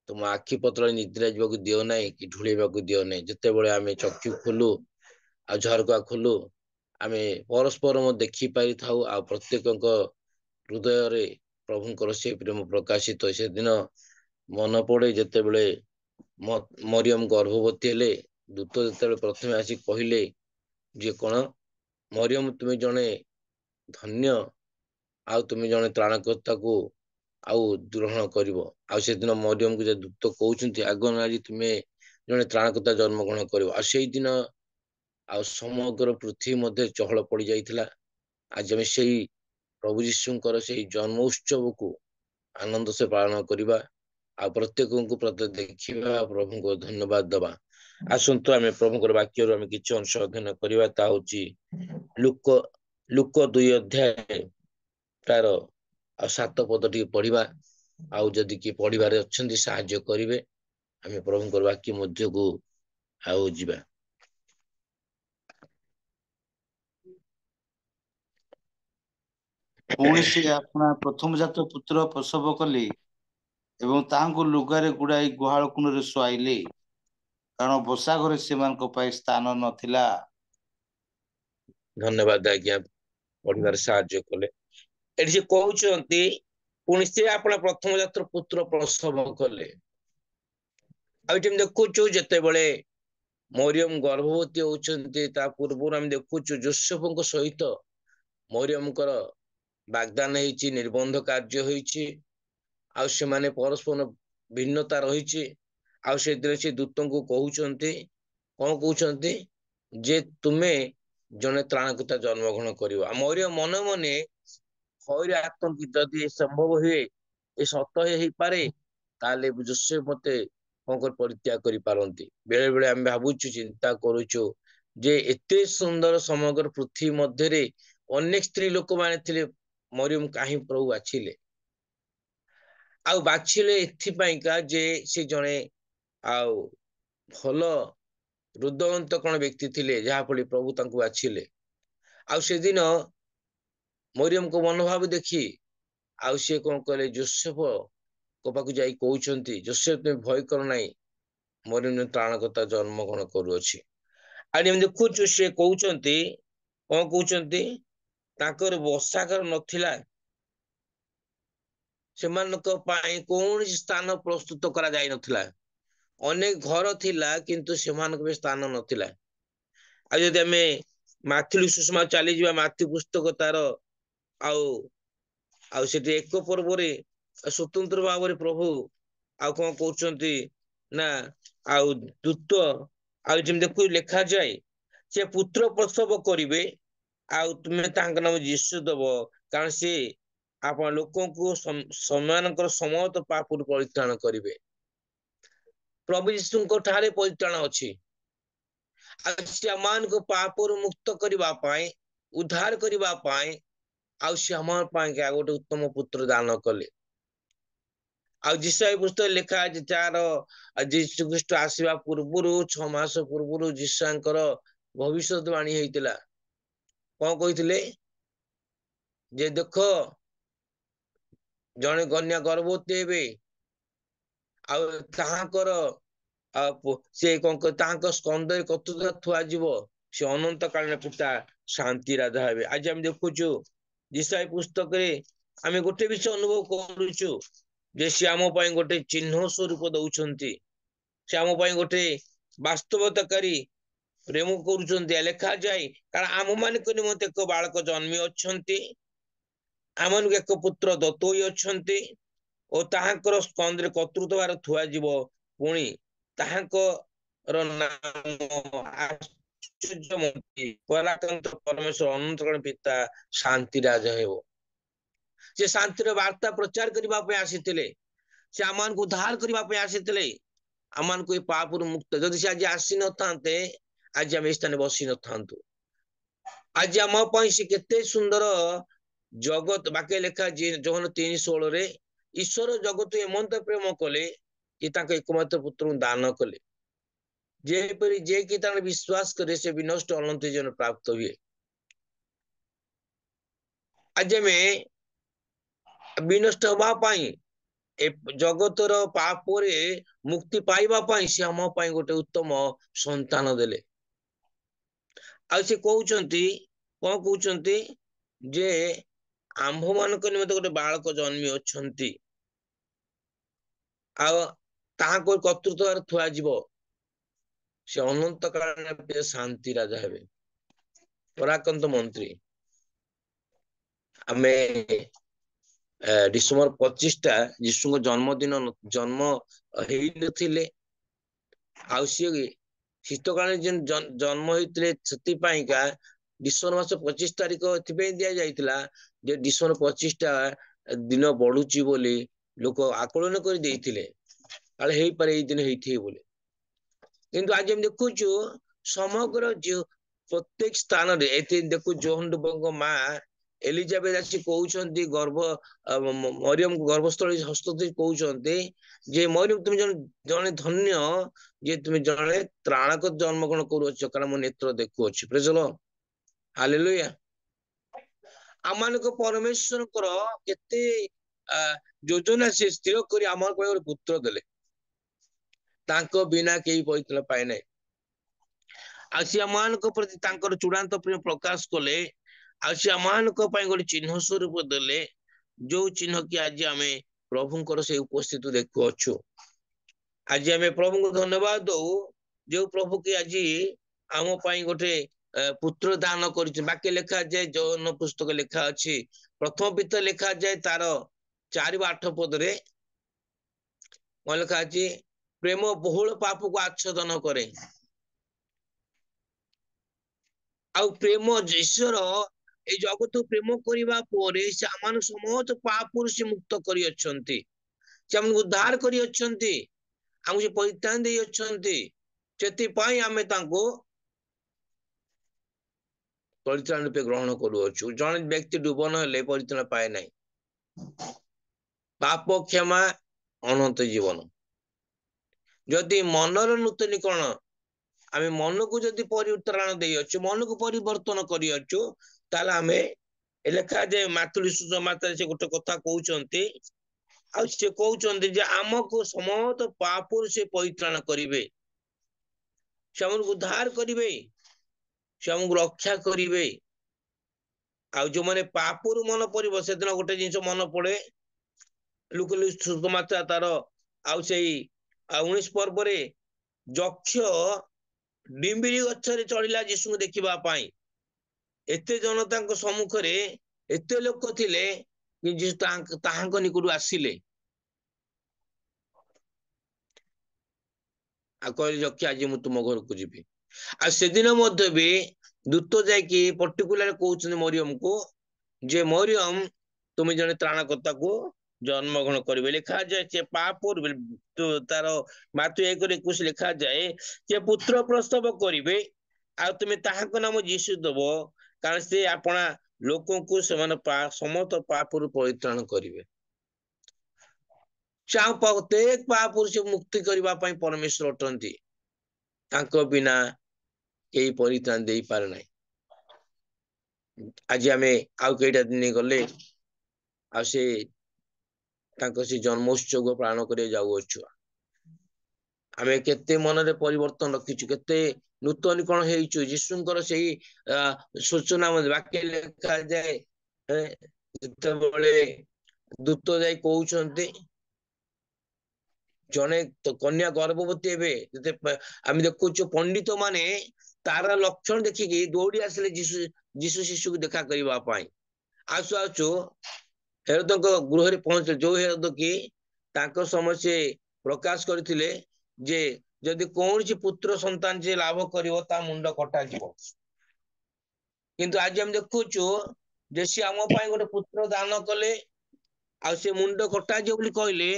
ତୁମ ଆଖି ପତଳରେ ନିଦ୍ରା ଯିବାକୁ ଦିଅ ନାହିଁ କି ଢୁଳେଇବାକୁ ଦିଅ ନାହିଁ। ଯେତେବେଳେ ଆମେ ଚକ୍ଷୁ ଖୋଲୁ ଆଉ ଝରକା ଖୋଲୁ, ଆମେ ପରସ୍ପର ଦେଖି ପାରିଥାଉ। ଆଉ ପ୍ରତ୍ୟେକଙ୍କ ହୃଦୟରେ ପ୍ରଭୁଙ୍କର ସେ ପ୍ରେମ ପ୍ରକାଶିତ। ସେଦିନ ମନେ ପଡେ ଯେତେବେଳେ ମରିୟମ ଗର୍ଭବତୀ ହେଲେ, ଦୂତ ଯେତେବେଳେ ପ୍ରଥମେ ଆସି କହିଲେ ଯେ କଣ, ମରିୟମ ତୁମେ ଜଣେ ଧନ୍ୟ, ଆଉ ତୁମେ ଜଣେ ତ୍ରାଣକର୍ତ୍ତାକୁ ଆଉ ଗ୍ରହଣ କରିବ। ଆଉ ସେଦିନ ମରିୟମକୁ ଯେ ଦୂତ କହୁଛନ୍ତି, ଆଗ ନାରୀ ତୁମେ ଜଣେ ତ୍ରାଣକର୍ତ୍ତା ଜନ୍ମ ଗ୍ରହଣ କରିବ। ଆଉ ସେଇଦିନ ଆଉ ସମଗ୍ର ପୃଥିବୀ ମଧ୍ୟ ଚହଳ ପଡି ଯାଇଥିଲା। ଆଜି ଆମେ ସେଇ ପ୍ରଭୁ ଯୀଶୁଙ୍କର ସେଇ ଜନ୍ମ ଉତ୍ସବକୁ ଆନନ୍ଦ ସେ ପାଳନ କରିବା। ଆଉ ପ୍ରତ୍ୟେକଙ୍କୁ ଦେଖିବା, ପ୍ରଭୁଙ୍କୁ ଧନ୍ୟବାଦ ଦବା। ଆସନ୍ତୁ ଆମେ ପ୍ରଭୁଙ୍କର ବାକ୍ୟରୁ ଆମେ କିଛି ଅଂଶ ଅଧ୍ୟୟନ କରିବା। ତା ହଉଛି ଲୁକ 2 ଅଧ୍ୟାୟ ତାର ଆଉ 7 ପଦ ଟିକେ ପଢିବା। ଆଉ ଯଦି କିଏ ପଢିବାରେ ଅଛନ୍ତି ସାହାଯ୍ୟ କରିବେ, ଆମେ ପ୍ରଭୁଙ୍କର ବାକ୍ୟ ମଧ୍ୟକୁ ଆଉ ଯିବା। ପୁଣି ସେ ଆପଣା ପ୍ରଥମଜାତ ପୁତ୍ର ପ୍ରସବ କଲେ ଏବଂ ତାହାଙ୍କୁ ଲୁଗାରେ ଗୁଡାଇ ଗୁହାଳ କୁଣ୍ଡରେ ଶୁଆଇଲେ, କାରଣ ବସା ଘରେ ସେମାନଙ୍କ ପାଇଁ ସ୍ଥାନ ନଥିଲା। ଧନ୍ୟବାଦ ଆଜ୍ଞା, ପଢିବାରେ ସାହାଯ୍ୟ କଲେ। ଏଠି ସେ କହୁଛନ୍ତି, ପୁଣି ସେ ଆପଣ ପ୍ରଥମ ଜାତ ପୁତ୍ର ପ୍ରସବ କଲେ। ଆଉ ଏଠି ଆମେ ଦେଖୁଛୁ ଯେତେବେଳେ ମରିୟମ ଗର୍ଭବତୀ ହଉଛନ୍ତି, ତା ପୂର୍ବରୁ ଆମେ ଦେଖୁଛୁ ଯୋସେଫଙ୍କ ସହିତ ମରିୟମଙ୍କର ବାଗଦାନ ହେଇଛି, ନିର୍ବନ୍ଧ କାର୍ଯ୍ୟ ହେଇଛି। ଆଉ ସେମାନେ ପରସ୍ପର ଭିନ୍ନତା ରହିଛି। ଆଉ ସେଥିରେ ସେ ଦୂତଙ୍କୁ କହୁଛନ୍ତି, କଣ କହୁଛନ୍ତି, ଯେ ତୁମେ ଜଣେ ତ୍ରାଣକର୍ତ୍ତା ଜନ୍ମଗ୍ରହଣ କରିବ। ଆଉ ମରିୟମ ମନେ ମନେ ଭୟରେ ଆତଙ୍କିତ, ଯଦି ସମ୍ଭବ ହୁଏ ଏ ସତ ହେଇପାରେ, ତାହେଲେ ଯୋସେଫ ମତେ କଣ କରି ପରିତ୍ୟାଗ କରିପାରନ୍ତି। ବେଳେ ବେଳେ ଆମେ ଭାବୁଛୁ, ଚିନ୍ତା କରୁଛୁ ଯେ ଏତେ ସୁନ୍ଦର ସମଗ୍ର ପୃଥିବୀ ମଧ୍ୟରେ ଅନେକ ସ୍ତ୍ରୀ ଲୋକମାନେ ଥିଲେ, ମରିୟମ କାହିଁ ପ୍ରଭୁ ବାଛିଲେ? ଆଉ ବାଛିଲେ ଏଥିପାଇଁକା ଯେ ସେ ଜଣେ ଆଉ ଭଲ ହୃଦୟନ୍ତ କଣ ବ୍ୟକ୍ତି ଥିଲେ, ଯାହା ଫଳରେ ପ୍ରଭୁ ତାଙ୍କୁ ବାଛିଲେ। ଆଉ ସେଦିନ ମରିୟମଙ୍କ ମନୋଭାବ ଦେଖି ଆଉ ସିଏ କଣ କଲେ, ଯୋସେଫ ପାଖକୁ ଯାଇ କହୁଛନ୍ତି, ଯୋସେଫ ତୁମେ ଭୟ କର ନାହିଁ, ମରିୟମ ତ୍ରାଣକର୍ତ୍ତା ଜନ୍ମ ଗ୍ରହଣ କରୁଅଛି। ଆଉ ଯେମିତି ଦେଖୁଛୁ ସେ କହୁଛନ୍ତି କଣ କହୁଛନ୍ତି ତାଙ୍କର ବର୍ଷାଘର ନଥିଲା ସେମାନଙ୍କ ପାଇଁ କୌଣସି ସ୍ଥାନ ପ୍ରସ୍ତୁତ କରାଯାଇ ନଥିଲା ଅନେକ ଘର ଥିଲା କିନ୍ତୁ ସେମାନଙ୍କ ପାଇଁ ସ୍ଥାନ ନଥିଲା ଆଉ ଯଦି ଆମେ ମାଥିଲୁ ସୁଷମା ଚାଲିଯିବା ମାଥି ପୁସ୍ତକ ତାର ଆଉ ଆଉ ସେଠି ଏକ ପର୍ବରେ ସ୍ୱତନ୍ତ୍ର ଭାବରେ ପ୍ରଭୁ ଆଉ କଣ କହୁଛନ୍ତି ନା ଆଉ ଦ୍ରୁତ ଆଉ ଯେମିତି ଦେଖୁ ଲେଖାଯାଏ ସେ ପୁତ୍ର ପ୍ରସବ କରିବେ ଆଉ ତୁମେ ତାଙ୍କ ନାମ ଯୀଶୁ ଦବ କାରଣ ସେ ଆପଣ ଲୋକଙ୍କୁ ସେମାନଙ୍କର ସମସ୍ତ ପାପରୁ ପରିତ୍ରାଣ କରିବେ ପ୍ରଭୁ ଯୀଶୁଙ୍କ ଠାରେ ପରିତ୍ରାଣ ଅଛି ଆଉ ସେମାନଙ୍କୁ ପାପରୁ ମୁକ୍ତ କରିବା ପାଇଁ ଉଦ୍ଧାର କରିବା ପାଇଁ ଆଉ ସେ ଆମ ପାଇଁ ଆଉ ଗୋଟେ ଉତ୍ତମ ପୁତ୍ର ଦାନ କଲେ ଆଉ ଯିଶାଇ ପୁସ୍ତକ ଲେଖା ଅଛି ଯାହାର ଯୀଶୁ ଖ୍ରୀଷ୍ଟ ଆସିବା ପୂର୍ବରୁ 6 ମାସ ପୂର୍ବରୁ ଯିଶାଙ୍କର ଭବିଷ୍ୟତବାଣୀ ହେଇଥିଲା କଣ କହିଥିଲେ ଯେ ଦେଖ ଜଣେ କନ୍ୟା ଗର୍ଭବତୀ ହେବେ ଆଉ ତାହାଙ୍କର ସେ କଣ ତାହାଙ୍କ ସ୍କନ୍ଧରେ କତୃତା ଥୁଆଯିବ ସେ ଅନନ୍ତ କାଳୀନ ପିତା ଶାନ୍ତି ରାଜା ହେବେ ଆଜି ଆମେ ଦେଖୁଛୁ ଯିଶାଇ ପୁସ୍ତକରେ ଆମେ ଗୋଟେ ବିଷୟ ଅନୁଭବ କରୁଛୁ ଯେ ସେ ଆମ ପାଇଁ ଗୋଟେ ଚିହ୍ନ ସ୍ୱରୂପ ଦଉଛନ୍ତି ସେ ଆମ ପାଇଁ ଗୋଟେ ବାସ୍ତବତାକାରୀ ପ୍ରେମ କରୁଛନ୍ତି ଲେଖାଯାଏ କାରଣ ଆମ ମାନଙ୍କ ନିମନ୍ତେ ଏକ ବାଳକ ଜନ୍ମି ଅଛନ୍ତି ଆମମାନଙ୍କୁ ଏକ ପୁତ୍ର ଦତ୍ତ ହୋଇ ଅଛନ୍ତି ଓ ତାହାଙ୍କର ସ୍କନ୍ଧରେ କର୍ତ୍ତୃତ୍ୱ ଭାର ଥୁଆଯିବ ପୁଣି ତାହାଙ୍କର ନାମ ଆଶ୍ଚର୍ଯ୍ୟମନ୍ତ୍ରୀ ପରାକ୍ରାନ୍ତ ପରମେଶ୍ୱର ଅନନ୍ତକାଳୀନ ପିତା ଶାନ୍ତି ରାଜା ହେବ ସେ ଶାନ୍ତିର ବାର୍ତ୍ତା ପ୍ରଚାର କରିବା ପାଇଁ ଆସିଥିଲେ ସେ ଆମମାନଙ୍କୁ ଉଦ୍ଧାର କରିବା ପାଇଁ ଆସିଥିଲେ ଆମମାନଙ୍କୁ ଏ ପାପରୁ ମୁକ୍ତ ଯଦି ସେ ଆଜି ଆସିନଥାନ୍ତେ ଆଜି ଆମେ ଏ ସ୍ଥାନରେ ବସି ନଥାନ୍ତୁ ଆଜି ଆମ ପାଇଁ ସେ କେତେ ସୁନ୍ଦର ଜଗତ ବାକ୍ୟ ଲେଖା ଯୋହନ 3:16 ଈଶ୍ୱର ଜଗତ ଏମନ୍ତ ପ୍ରେମ କଲେ କି ତାଙ୍କ ଏକମାତ୍ର ପୁତ୍ରଙ୍କୁ ଦାନ କଲେ ଯେପରି ଯେ କି ତାଙ୍କର ବିଶ୍ୱାସ କରେ ସେ ବିନଷ୍ଟ ଅନନ୍ତ ଜୀବନ ପ୍ରାପ୍ତ ହୁଏ ଆଜି ଆମେ ବିନଷ୍ଟ ହବା ପାଇଁ ଏ ଜଗତର ପାପରେ ମୁକ୍ତି ପାଇବା ପାଇଁ ସେ ଆମ ପାଇଁ ଗୋଟେ ଉତ୍ତମ ସନ୍ତାନ ଦେଲେ ଆଉ ସେ କହୁଛନ୍ତି କଣ କହୁଛନ୍ତି ଯେ ଆମ୍ଭ ମାନଙ୍କ ନିମନ୍ତେ ଗୋଟେ ବାଳକ ଜନ୍ମି ଅଛନ୍ତି ଆଉ ତାହାଙ୍କୁ କର୍ତ୍ତୃତ୍ୱରେ ଥୁଆଯିବ ସେ ଅନନ୍ତ କାଳ ଶାନ୍ତି ରାଜା ହେବେ ପରାକ୍ରାନ୍ତ ମନ୍ତ୍ରୀ ଆମେ ଡିସେମ୍ବର 25 ଯୀଶୁଙ୍କ ଜନ୍ମ ହେଇନଥିଲେ ଆଉ ସିଏ ଶୀତକାଳରେ ଯେନ୍ ଜନ୍ମ ହେଇଥିଲେ ସେଥିପାଇଁକା ଡିସେମ୍ବର ମାସ 25 ତାରିଖ ଏଥିପାଇଁ ଦିଆଯାଇଥିଲା ଯେ ଡିସେମ୍ବର 25 ଦିନ ବଢୁଛି ବୋଲି ଲୋକ ଆକଳନ କରି ଦେଇଥିଲେ କାଳେ ହେଇପାରେ ଏଇ ଦିନ ହେଇଥିବେ ବୋଲି କିନ୍ତୁ ଆଜି ଆମେ ଦେଖୁଛୁ ସମଗ୍ର ପ୍ରତ୍ୟେକ ସ୍ଥାନରେ ଏଠି ଦେଖୁ ଯୋହନଙ୍କ ମା ଏଲିଜାବେଥ ଆସି କହୁଛନ୍ତି ମରିୟମକୁ ଗର୍ଭସ୍ଥଳୀ ହସ୍ତ କହୁଛନ୍ତି ଯେ ମରିୟମ ତୁମେ ଜଣେ ଧନ୍ୟ ଯେ ତୁମେ ଜଣେ ତ୍ରାଣକ ଜନ୍ମ ଗ୍ରହଣ କରୁଅଛ କାରଣ ମୋ ନେତ୍ର ଦେଖୁଅଛି ପ୍ରେଜ୍ ଦ ଲର୍ଡ ହାଲେଲୁୟା ଆମମାନଙ୍କ ପରମେଶ୍ୱରଙ୍କର କେତେ ଯୋଜନା ସେ ସ୍ଥିର କରି ଆମ ପାଇଁ ଗୋଟେ ପୁତ୍ର ଦେଲେ ତାଙ୍କ ବିନା କେହି ପରିତ୍ରାଣ ପାଏ ନାହିଁ ଆଉ ସେ ଆମମାନଙ୍କ ପ୍ରତି ତାଙ୍କର ଚୂଡାନ୍ତ ପ୍ରେମ ପ୍ରକାଶ କଲେ ଆଉ ସେ ଆମମାନଙ୍କ ପାଇଁ ଗୋଟେ ଚିହ୍ନ ସ୍ୱରୂପ ଦେଲେ ଯୋଉ ଚିହ୍ନ କି ଆଜି ଆମେ ପ୍ରଭୁଙ୍କର ସେଇ ଉପସ୍ଥିତି ଦେଖୁଅଛୁ ଆଜି ଆମେ ପ୍ରଭୁଙ୍କୁ ଧନ୍ୟବାଦ ଦଉ ଯୋଉ ପ୍ରଭୁ କି ଆଜି ଆମ ପାଇଁ ଗୋଟେ ପୁତ୍ର ଦାନ କରିଛି ବାକ୍ୟ ଲେଖାଯାଏ ଯୌନ ପୁସ୍ତକ ଲେଖା ଅଛି ପ୍ରଥମ ପିତା ଲେଖାଯାଏ ତାର 4-8 ପଦରେ କଣ ଲେଖା ଅଛି ପ୍ରେମ ବହୁଳ ପାପକୁ ଆଚ୍ଛାଦନ କରେ ଆଉ ପ୍ରେମ ଈଶ୍ୱର ଏଇ ଜଗତ ପ୍ରେମ କରିବା ପରେ ସେ ଆମମାନଙ୍କୁ ସମସ୍ତ ପାପରୁ ସେ ମୁକ୍ତ କରିଅଛନ୍ତି ସେ ଆମକୁ ଉଦ୍ଧାର କରିଅଛନ୍ତି ଆମକୁ ସେ ପରିତ୍ରାଣ ଦେଇ ଅଛନ୍ତି ସେଥିପାଇଁ ଆମେ ତାଙ୍କୁ ପରିତ୍ରାଣ ରୂପେ ଗ୍ରହଣ କରୁଅଛୁ ଜଣେ ବ୍ୟକ୍ତି ଡୁବନ ହେଲେ ପରିତ୍ରାଣ ପାଏ ନାହିଁ ପାପ କ୍ଷମା ଅନନ୍ତ ଜୀବନ ଯଦି ମନର ନୂତନୀକରଣ ଆମେ ମନକୁ ଯଦି ପରିତ୍ରାଣ ଦେଇଅଛୁ ମନକୁ ପରିବର୍ତ୍ତନ କରିଅଛୁ ତାହେଲେ ଆମେ ଲେଖାଯାଏ ମାତୃ ସେ ଗୋଟେ କଥା କହୁଛନ୍ତି ଆଉ ସେ କହୁଛନ୍ତି ଯେ ଆମକୁ ସମସ୍ତ ପାପରୁ ସେ ପରିତ୍ରାଣ କରିବେ ସେ ଆମକୁ ଉଦ୍ଧାର କରିବେ ସେ ଆମକୁ ରକ୍ଷା କରିବେ। ଆଉ ଯୋଉମାନେ ପାପରୁ ମନ ପଡିବ ସେଦିନ ଗୋଟେ ଜିନିଷ ମନେ ପଡେ ଲୁକୋଲି ସୁଷମାଚାର ତାର ଆଉ ସେଇ 19 ପର୍ବରେ ଯକ୍ଷ ଡିମ୍ବିରି ଗଛରେ ଚଢିଲା ଯୀଶୁଙ୍କୁ ଦେଖିବା ପାଇଁ। ଏତେ ଜନତାଙ୍କ ସମ୍ମୁଖରେ ଏତେ ଲୋକ ଥିଲେ କି ତାହାଙ୍କ ନିକଟକୁ ଆସିଲେ ଆଉ କହିଲେ ଯକ୍ଷ ଆଜି ମୁଁ ତୁମ ଘରକୁ ଯିବି। ଆଉ ସେଦିନ ମଧ୍ୟ ବି ଦୂତ ଯାଇକି ପର୍ଟିକୁଲାର କହୁଛନ୍ତି ମରିୟମକୁ ଯେ ମରିୟମ ତୁମେ ଜଣେ ତ୍ରାଣକର୍ତ୍ତାକୁ ଜନ୍ମଗ୍ରହଣ କରିବେ। ଲେଖାଯାଏ ସେ ପାପରୁ ତାର ମାତୃ 1:21 ଲେଖାଯାଏ ସେ ପୁତ୍ର ପ୍ରସବ କରିବେ ଆଉ ତୁମେ ତାହାଙ୍କ ନାମ ଯୀଶୁ ଦବ କାରଣ ସେ ଆପଣା ଲୋକଙ୍କୁ ସେମାନେ ସମସ୍ତ ପାପରୁ ପରିତ୍ରାଣ କରିବେ। ପ୍ରତ୍ୟେକ ପାପରୁ ସେ ମୁକ୍ତି କରିବା ପାଇଁ ପରମେଶ୍ୱର ଅଟନ୍ତି। ତାଙ୍କ ବିନା କେହି ପରିତ୍ରାଣ ଦେଇପାରେ ନାହିଁ। ଆଜି ଆମେ ଆଉ କେଇଟା ଦିନ ଗଲେ ଆଉ ସେ ତାଙ୍କ ସେ ଜନ୍ମୋତ୍ସବ ପାଳନ କରିବାକୁ ଯାଉଅଛୁ। ଆମେ କେତେ ମନରେ ପରିବର୍ତ୍ତନ ରଖିଛୁ, କେତେ ନୂତନୀକରଣ ହେଇଛୁ। ଯୀଶୁଙ୍କର ସେଇ ସୂଚନା ବାକ୍ୟ ଲେଖାଯାଏ ଯେତେବେଳେ ଦୂତ ଯାଇ କହୁଛନ୍ତି ଜଣେ କନ୍ୟା ଗର୍ଭବତୀ ହେବେ। ଆମେ ଦେଖୁଛୁ ପଣ୍ଡିତ ମାନେ ତାର ଲକ୍ଷଣ ଦେଖିକି ଦୌଡି ଆସିଲେ ଯୀଶୁ ଶିଶୁକୁ ଦେଖା କରିବା ପାଇଁ। ଆସୁ ଆସୁ ହେରୋଦଙ୍କ ଗୃହରେ ପହଞ୍ଚିଲେ, ଯୋଉ ହେରୋଦ କି ତାଙ୍କ ସମସ୍ତେ ପ୍ରକାଶ କରିଥିଲେ ଯେ ଯଦି କୌଣସି ପୁତ୍ର ସନ୍ତାନ ଯେ ଲାଭ କରିବ ତା ମୁଣ୍ଡ କଟାଯିବ। କିନ୍ତୁ ଆଜି ଆମେ ଦେଖୁଛୁ ଯେ ସିଏ ଆମ ପାଇଁ ଗୋଟେ ପୁତ୍ର ଦାନ କଲେ ଆଉ ସେ ମୁଣ୍ଡ କଟାଯିବ ବୋଲି କହିଲେ।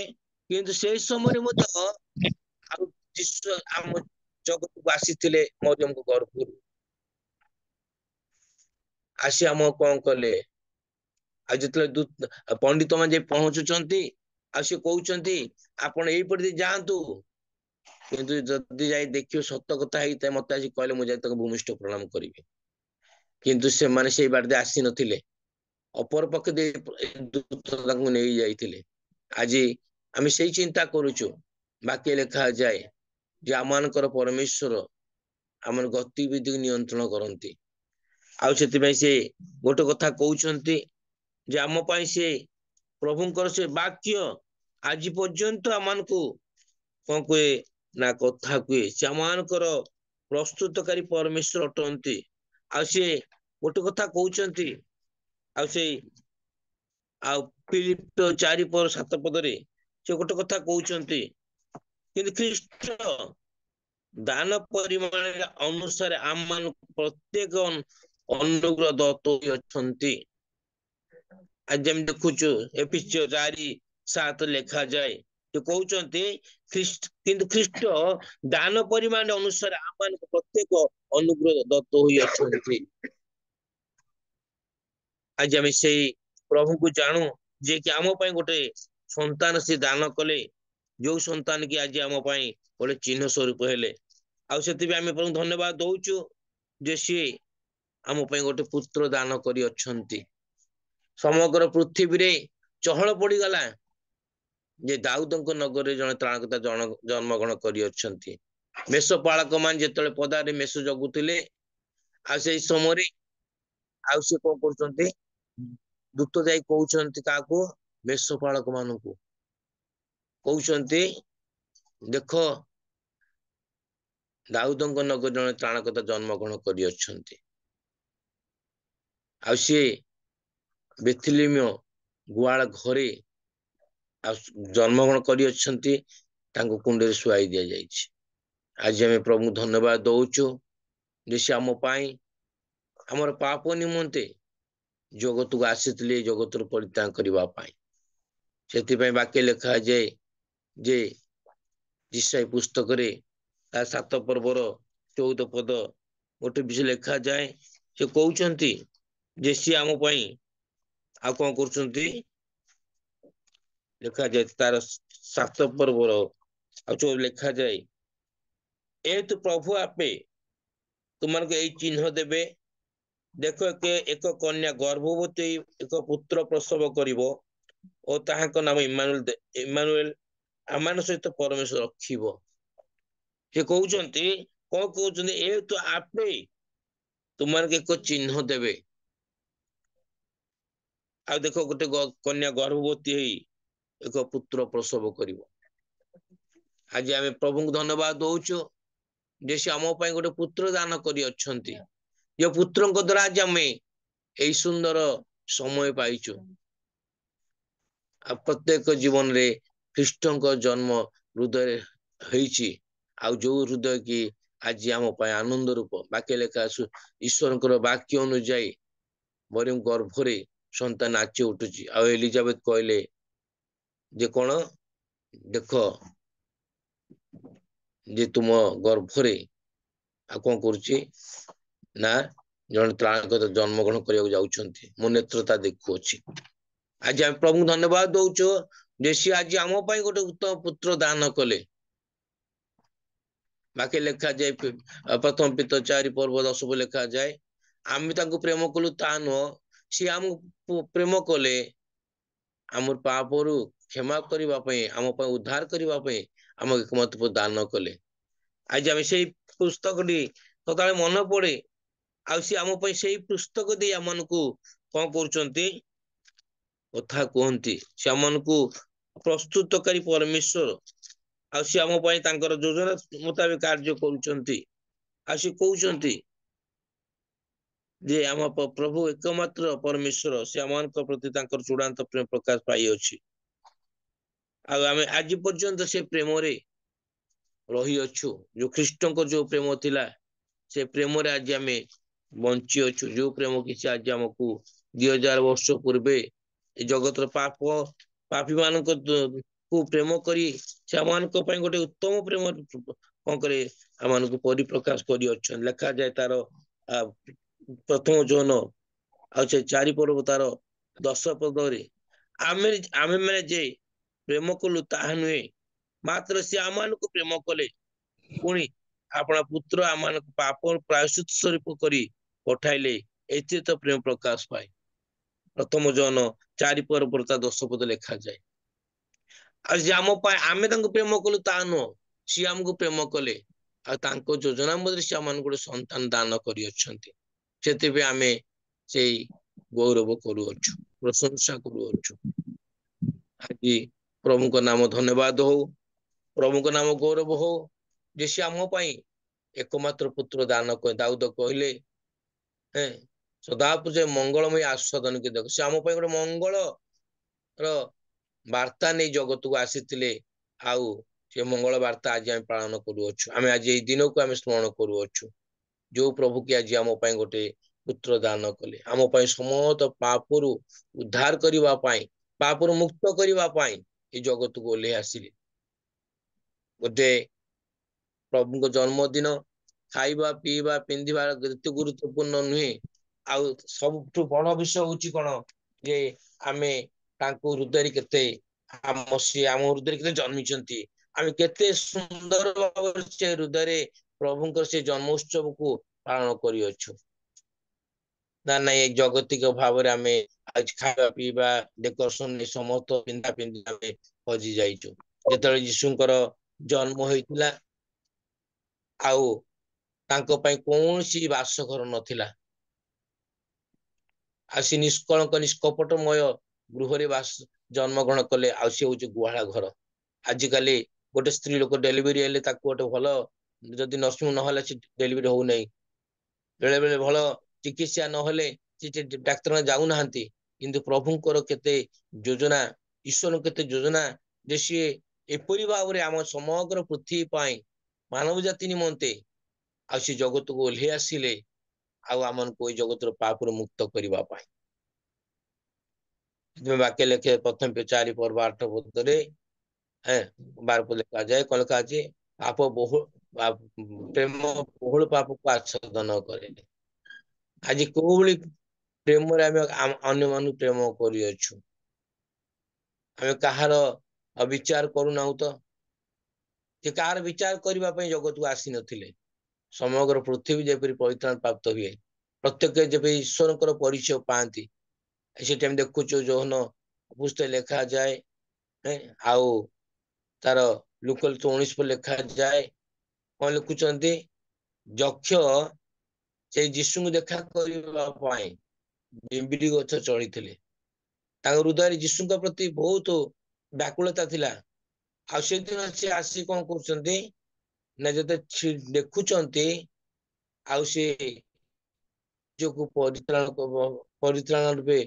କିନ୍ତୁ ସେଇ ସମୟରେ ମଧ୍ୟ ଆଉ ଯୀଶୁ ଆମ ଜଗତକୁ ଆସିଥିଲେ ମରିୟମଙ୍କ ଘରକୁ। ଆସି ଆମକୁ କଣ କଲେ? ଆଉ ଯେତେବେଳେ ପଣ୍ଡିତ ମାନେ ଯାଇ ପହଞ୍ଚୁଛନ୍ତି ଆଉ ସେ କହୁଛନ୍ତି ଆପଣ ଏଇପଟେ ଦେଇ ଯାଆନ୍ତୁ, କିନ୍ତୁ ଯଦି ଯାଇ ଦେଖିବ ସତ କଥା ହେଇଥାଏ ମତେ ଆଜି କହିଲେ ମୁଁ ଯାଇ ତାଙ୍କୁ ଭୂମିଷ୍ଠ ପ୍ରଣାମ କରିବି। କିନ୍ତୁ ସେମାନେ ସେଇ ବାଟ ଦେଇ ଆସି ନଥିଲେ, ଅପର ପକ୍ଷ ଦେଇ ତାଙ୍କୁ ନେଇ ଯାଇଥିଲେ। ଆଜି ଆମେ ସେଇ ଚିନ୍ତା କରୁଛୁ। ବାକ୍ୟ ଲେଖାଯାଏ ଯେ ଆମମାନଙ୍କର ପରମେଶ୍ୱର ଆମର ଗତିବିଧିକୁ ନିୟନ୍ତ୍ରଣ କରନ୍ତି। ଆଉ ସେଥିପାଇଁ ସେ ଗୋଟେ କଥା କହୁଛନ୍ତି ଯେ ଆମ ପାଇଁ ସେ ପ୍ରଭୁଙ୍କର ସେ ବାକ୍ୟ ଆଜି ପର୍ଯ୍ୟନ୍ତ ଆମମାନଙ୍କୁ କଣ କୁହେ ନା କଥା କୁହେ। ସେ ଆମମାନଙ୍କର ପ୍ରସ୍ତୁତକାରୀ ପରମେଶ୍ୱର ଅଟନ୍ତି। ଆଉ ସିଏ ଗୋଟେ କଥା କହୁଛନ୍ତି ଆଉ ସେଇ ଆଉ ଫିଲିପ 4:7 ସେ ଗୋଟେ କଥା କହୁଛନ୍ତି କିନ୍ତୁ ଖ୍ରୀଷ୍ଟ ଦାନ ପରିମାଣ ଅନୁସାରେ ଆମମାନଙ୍କୁ ପ୍ରତ୍ୟେକ ଅନୁଗ୍ରହ ଦତ୍ତ ଅଛନ୍ତି। ଆଜି ଆମେ ଦେଖୁଛୁ ଏଫେସୀୟ 4:7 ଲେଖାଯାଏ ସେ କହୁଛନ୍ତି କିନ୍ତୁ ଖ୍ରୀଷ୍ଟ ଦାନ ପରିମାଣ ଅନୁସାରେ ଆମମାନଙ୍କୁ ପ୍ରତ୍ୟେକ ଅନୁଗ୍ରହ ଦତ୍ତ ହୋଇଅଛନ୍ତି। ଆଜି ଆମେ ସେଇ ପ୍ରଭୁଙ୍କୁ ଜାଣୁ ଯେ କି ଆମ ପାଇଁ ଗୋଟେ ସନ୍ତାନ ସେ ଦାନ କଲେ, ଯୋଉ ସନ୍ତାନ କି ଆଜି ଆମ ପାଇଁ ଗୋଟେ ଚିହ୍ନ ସ୍ୱରୂପ ହେଲେ। ଆଉ ସେଥିପାଇଁ ଆମେ ପ୍ରଭୁଙ୍କୁ ଧନ୍ୟବାଦ ଦଉଛୁ ଯେ ସିଏ ଆମ ପାଇଁ ଗୋଟେ ପୁତ୍ର ଦାନ କରିଅଛନ୍ତି। ସମଗ୍ର ପୃଥିବୀରେ ଚହଳ ପଡିଗଲା ଯେ ଦାଉଦଙ୍କ ନଗରରେ ଜଣେ ତ୍ରାଣକର୍ତ୍ତା ଜନ୍ମଗ୍ରହଣ କରିଅଛନ୍ତି। ମେଷପାଳକ ମାନେ ଯେତେବେଳେ ପଦାରେ ମେଷ ଜଗୁଥିଲେ ଆଉ ସେଇ ସମୟରେ ଆଉ ସେ କଣ କରୁଛନ୍ତି, ଦୂତ ଯାଇ କହୁଛନ୍ତି କାହାକୁ, ମେଷପାଳକ ମାନଙ୍କୁ କହୁଛନ୍ତି ଦେଖ ଦାଉଦଙ୍କ ନଗରରେ ଜଣେ ତ୍ରାଣକର୍ତ୍ତା ଜନ୍ମଗ୍ରହଣ କରିଅଛନ୍ତି। ଆଉ ସିଏ ବେଥଲେହେମ ଗୁହାଳ ଘରେ ଆଉ ଜନ୍ମଗ୍ରହଣ କରିଅଛନ୍ତି, ତାଙ୍କୁ କୁଣ୍ଡରେ ଶୁଆଇ ଦିଆଯାଇଛି। ଆଜି ଆମେ ପ୍ରଭୁଙ୍କୁ ଧନ୍ୟବାଦ ଦଉଛୁ ଯେ ସେ ଆମ ପାଇଁ ଆମର ପାପ ନିମନ୍ତେ ଜଗତକୁ ଆସିଥିଲେ ଜଗତରୁ ପରିତ୍ରାଣ କରିବା ପାଇଁ। ସେଥିପାଇଁ ବାକ୍ୟ ଲେଖାଯାଏ ଯେ ଯିଶାଇ ପୁସ୍ତକରେ ତା 7 ପର୍ବର 14 ପଦ ଗୋଟେ ବିଷୟ ଲେଖାଯାଏ। ସେ କହୁଛନ୍ତି ଯେ ସିଏ ଆମ ପାଇଁ ଆଉ କଣ କରୁଛନ୍ତି, ଲେଖାଯାଏ ତାର 7 ପର୍ବର ଆଉ ଲେଖାଯାଏ ଏହେତୁ ପ୍ରଭୁ ଆପେ ତୁମମାନଙ୍କୁ ଏଇ ଚିହ୍ନ ଦେବେ, ଦେଖ ଏକ କନ୍ୟା ଗର୍ଭବତୀ ଏକ ପୁତ୍ର ପ୍ରସବ କରିବ ଓ ତାହାଙ୍କ ନାମ ଇମାନୁଏଲ ଆମମାନଙ୍କ ସହିତ ପରମେଶ୍ୱର ରଖିବ। ସେ କହୁଛନ୍ତି କଣ କହୁଛନ୍ତି, ଏହେତୁ ଆପେ तुमମାନଙ୍କୁ ଏକ ଚିହ୍ନ ଦେବେ। ଆଉ ଦେଖ ଗୋଟେ କନ୍ୟା ଗର୍ଭବତୀ ହେଇ ଏକ ପୁତ୍ର ପ୍ରସବ କରିବ। ଆଜି ଆମେ ପ୍ରଭୁଙ୍କୁ ଧନ୍ୟବାଦ ଦଉଛୁ ଯେ ସେ ଆମ ପାଇଁ ଗୋଟେ ପୁତ୍ର ଦାନ କରି ଅଛନ୍ତି। ଯେ ପୁତ୍ରଙ୍କ ଦ୍ୱାରା ଆଜି ଆମେ ଏଇ ସୁନ୍ଦର ସମୟ ପାଇଛୁ। ଆଉ ପ୍ରତ୍ୟେକ ଜୀବନରେ ଖ୍ରୀଷ୍ଟଙ୍କ ଜନ୍ମ ହୃଦୟରେ ହେଇଛି। ଆଉ ଯୋଉ ହୃଦୟ କି ଆଜି ଆମ ପାଇଁ ଆନନ୍ଦ ରୂପ। ବାକ୍ୟ ଲେଖା ଈଶ୍ୱରଙ୍କର ବାକ୍ୟ ଅନୁଯାୟୀ ମରିୟମ ଗର୍ଭରେ ସନ୍ତାନ ନାଚି ଉଠୁଛି। ଆଉ ଏଲିଜାବେଥ କହିଲେ ଯେ କଣ ଦେଖ ଯେ ତୁମ ଗର୍ଭରେ ଆଉ କଣ କରୁଛି ନା ଜଣେ ତ୍ରାଣକର୍ତ୍ତା ଜନ୍ମଗ୍ରହଣ କରିବାକୁ ଯାଉଛନ୍ତି। ମୋ ନେତ୍ର ତା ଦେଖୁଅଛି। ଆଜି ଆମେ ପ୍ରଭୁଙ୍କୁ ଧନ୍ୟବାଦ ଦଉଛୁ ଯେ ସିଏ ଆଜି ଆମ ପାଇଁ ଗୋଟେ ଉତ୍ତମ ପୁତ୍ର ଦାନ କଲେ। ବାକି ଲେଖାଯାଏ ପ୍ରଥମ ପିତ 4:10 ଲେଖାଯାଏ ଆମେ ତାଙ୍କୁ ପ୍ରେମ କଲୁ ତା ନୁହଁ, ସିଏ ଆମକୁ ପ୍ରେମ କଲେ ଆମର ପାପରୁ କ୍ଷମା କରିବା ପାଇଁ, ଆମ ପାଇଁ ଉଦ୍ଧାର କରିବା ପାଇଁ ଆମକୁ ଏକମାତ୍ର ଦାନ କଲେ। ଆଜି ଆମେ ସେଇ ପୁସ୍ତକଟି ସଦାବେଳେ ମନେ ପଡେ। ଆଉ ସିଏ ଆମ ପାଇଁ ସେଇ ପୁସ୍ତକ ଦେଇ ଆମମାନଙ୍କୁ କଣ କରୁଛନ୍ତି କଥା କୁହନ୍ତି। ସେ ଆମମାନଙ୍କୁ ପ୍ରସ୍ତୁତକାରୀ ପରମେଶ୍ୱର। ଆଉ ସିଏ ଆମ ପାଇଁ ତାଙ୍କର ଯୋଜନା ମୁତାବିକ କାର୍ଯ୍ୟ କରୁଛନ୍ତି। ଆଉ ସିଏ କହୁଛନ୍ତି ଯେ ଆମ ପ୍ରଭୁ ଏକମାତ୍ର ପରମେଶ୍ୱର, ସେ ଆମମାନଙ୍କ ପ୍ରତି ତାଙ୍କର ଚୂଡାନ୍ତ ପ୍ରେମ ପ୍ରକାଶ ପାଇଅଛି। ଆଉ ଆମେ ଆଜି ପର୍ଯ୍ୟନ୍ତ ସେ ପ୍ରେମରେ ରହିଅଛୁ। ଯୋଉ ଖ୍ରୀଷ୍ଟଙ୍କ ଯୋଉ ପ୍ରେମ ଥିଲା ସେ ପ୍ରେମରେ ଆଜି ଆମେ ବଞ୍ଚି ଅଛୁ। ଯୋଉ ପ୍ରେମ କିଛି ଆଜି ଆମକୁ 2000 ବର୍ଷ ପୂର୍ବେ ଏ ଜଗତର ପାପୀ ମାନଙ୍କ କୁ ପ୍ରେମ କରି ସେମାନଙ୍କ ପାଇଁ ଗୋଟେ ଉତ୍ତମ ପ୍ରେମ କଣ କରେ ଆମମାନଙ୍କୁ ପରିପ୍ରକାଶ କରିଅଛନ୍ତି। ଲେଖାଯାଏ ତାର ପ୍ରଥମ ଜୋହନ ଆଉ ସେ 4 ପର୍ବ ତାର 10 ପଦରେ ଆମେ ମାନେ ଯେ ପ୍ରେମ କଲୁ ତାହା ନୁହେଁ, ମାତ୍ର ସେ ଆମମାନଙ୍କୁ ପ୍ରେମ କଲେ। ପୁଣି ଆପଣା ପୁତ୍ର ଆମମାନଙ୍କୁ ପାପ ପ୍ରାୟଶ୍ଚିତ ସ୍ୱରୂପ କରି ପଠାଇଲେ। ଏଥିରେ ତ ପ୍ରେମ ପ୍ରକାଶ ପାଏ। ପ୍ରଥମ ଜୋହନ 4 ପର୍ବ ତା 10 ପଦ ଲେଖାଯାଏ। ଆଉ ଯେ ଆମ ପାଇଁ ଆମେ ତାଙ୍କୁ ପ୍ରେମ କଲୁ ତା ନୁହଁ, ସିଏ ଆମକୁ ପ୍ରେମ କଲେ। ଆଉ ତାଙ୍କ ଯୋଜନା ମଧ୍ୟରେ ସେ ଆମମାନଙ୍କୁ ଗୋଟେ ସନ୍ତାନ ଦାନ କରିଅଛନ୍ତି। ସେଥିପାଇଁ ଆମେ ସେଇ ଗୌରବ କରୁଅଛୁ, ପ୍ରଶଂସା କରୁଅଛୁ। ଆଜି ପ୍ରଭୁଙ୍କ ନାମ ଧନ୍ୟବାଦ ହଉ, ପ୍ରଭୁଙ୍କ ନାମ ଗୌରବ ହଉ ଯେ ସେ ଆମ ପାଇଁ ଏକମାତ୍ର ପୁତ୍ର ଦାନ କରି ଦାଉଦ କହିଲେ ସଦାପୁଜେ ମଙ୍ଗଳମୟ ଆସ୍ୱାଦନ କି ଦେଖ। ସେ ଆମ ପାଇଁ ଗୋଟେ ମଙ୍ଗଳ ର ବାର୍ତ୍ତା ନେଇ ଜଗତକୁ ଆସିଥିଲେ। ଆଉ ସେ ମଙ୍ଗଳ ବାର୍ତ୍ତା ଆଜି ଆମେ ପାଳନ କରୁଅଛୁ। ଆମେ ଆଜି ଏଇ ଦିନକୁ ଆମେ ସ୍ମରଣ କରୁଅଛୁ। ଯୋଉ ପ୍ରଭୁ କି ଆଜି ଆମ ପାଇଁ ଗୋଟେ ପୁତ୍ର ଦାନ କଲେ। ଆମ ପାଇଁ ସମସ୍ତ ପାପରୁ ଉଦ୍ଧାର କରିବା ପାଇଁ, ପାପରୁ ମୁକ୍ତ କରିବା ପାଇଁ ଏ ଜଗତକୁ ଓହ୍ଲେଇ ଆସିଲେ। ଗୋଟେ ପ୍ରଭୁଙ୍କ ଜନ୍ମଦିନ ଖାଇବା ପିଇବା ପିନ୍ଧିବା ଏତେ ଗୁରୁତ୍ୱପୂର୍ଣ୍ଣ ନୁହେଁ। ଆଉ ସବୁଠୁ ବଡ ବିଷୟ ହଉଛି କଣ ଯେ ଆମେ ତାଙ୍କୁ ହୃଦୟରେ କେତେ ଆମ ହୃଦୟରେ କେତେ ଜନ୍ମିଛନ୍ତି। ଆମେ କେତେ ସୁନ୍ଦର ଭାବରେ ସେ ହୃଦୟରେ ପ୍ରଭୁଙ୍କର ସେ ଜନ୍ମ ଉତ୍ସବକୁ ପାଳନ କରିଅଛୁ। ନା ନାଇଁ ଏଇ ଜାଗତିକ ଭାବରେ ଆମେ ଆଜି ଖାଇବା ପିଇବା ଡେକୋରେସନ ସମସ୍ତ ପିନ୍ଧା ପିନ୍ଧି ଆମେ ହଜି ଯାଇଛୁ। ଯେତେବେଳେ ଯୀଶୁଙ୍କର ଜନ୍ମ ହେଇଥିଲା ଆଉ ତାଙ୍କ ପାଇଁ କୌଣସି ବାସଘର ନଥିଲା। ଆଉ ସେ ନିଷ୍କଳଙ୍କ ନିଷ୍କପଟମୟ ଗୃହରେ ଜନ୍ମ ଗ୍ରହଣ କଲେ। ଆଉ ସେ ହଉଛି ଗୁହାଳ ଘର। ଆଜିକାଲି ଗୋଟେ ସ୍ତ୍ରୀ ଲୋକ ଡେଲିଭରି ହେଲେ ତାକୁ ଗୋଟେ ଭଲ ଯଦି ନର୍ସିଂ ନହେଲା ସେ ଡେଲିଭରି ହଉନାହିଁ। ବେଳେ ବେଳେ ଭଲ ଚିକିତ୍ସା ନହେଲେ ସେ ଡାକ୍ତରଖାନା ଯାଉନାହାନ୍ତି। କିନ୍ତୁ ପ୍ରଭୁଙ୍କର କେତେ ଯୋଜନା, ଈଶ୍ୱରଙ୍କ କେତେ ଯୋଜନା ଯେ ସିଏ ଏପରି ଭାବରେ ଆମ ସମଗ୍ର ପୃଥିବୀ ପାଇଁ ମାନବ ଜାତି ନିମନ୍ତେ ଆଉ ସେ ଜଗତକୁ ଓହ୍ଲେଇ ଆସିଲେ। ଆଉ ଆମମାନଙ୍କୁ ଏଇ ଜଗତର ପାପରୁ ମୁକ୍ତ କରିବା ପାଇଁ। ବାକ୍ୟ ଲେଖେ ପ୍ରଥମ 4 ପର୍ବ 8 ପଦରେ 12 ଲେଖାଯାଏ କଣ ଲେଖାଅଛି ପ୍ରେମ ବହୁଳ ପାପକୁ ଆଚ୍ଛାଦନ କରେ। ଆଜି କୋଉ ଭଳି ପ୍ରେମରେ ଆମେ ଅନ୍ୟମାନଙ୍କୁ ପ୍ରେମ କରିଅଛୁ। ଆମେ କାହାର ବିଚାର କରୁନାହୁଁ ତ। ସେ କାହାର ବିଚାର କରିବା ପାଇଁ ଜଗତକୁ ଆସିନଥିଲେ। ସମଗ୍ର ପୃଥିବୀ ଯେପରି ପରିତ୍ରାଣ ପ୍ରାପ୍ତ ହୁଏ। ପ୍ରତ୍ୟେକ ଯେବେ ଈଶ୍ୱରଙ୍କର ପରିଚୟ ପାଆନ୍ତି। ସେଠି ଆମେ ଦେଖୁଛୁ ଯୌନ ପୁସ୍ତକ ଲେଖାଯାଏ। ଆଉ ତାର ଲୁକ 19 ଲେଖାଯାଏ। କଣ ଲେଖୁଛନ୍ତି? ଯକ୍ଷ ସେ ଯୀଶୁଙ୍କୁ ଦେଖା କରିବା ପାଇଁ ବିମ୍ବିଡ଼ି ଗଛ ଚଢିଥିଲେ। ତାଙ୍କ ହୃଦୟରେ ଯୀଶୁଙ୍କ ପ୍ରତି ବହୁତ ବ୍ୟାକୁଳତା ଥିଲା। ଆଉ ସେଦିନ ସେ ଆସି କଣ କରୁଛନ୍ତି ନା ଯେତେ ଦେଖୁଛନ୍ତି ଆଉ ସେ ନିଜକୁ ପରିତ୍ରାଣ ରୂପେ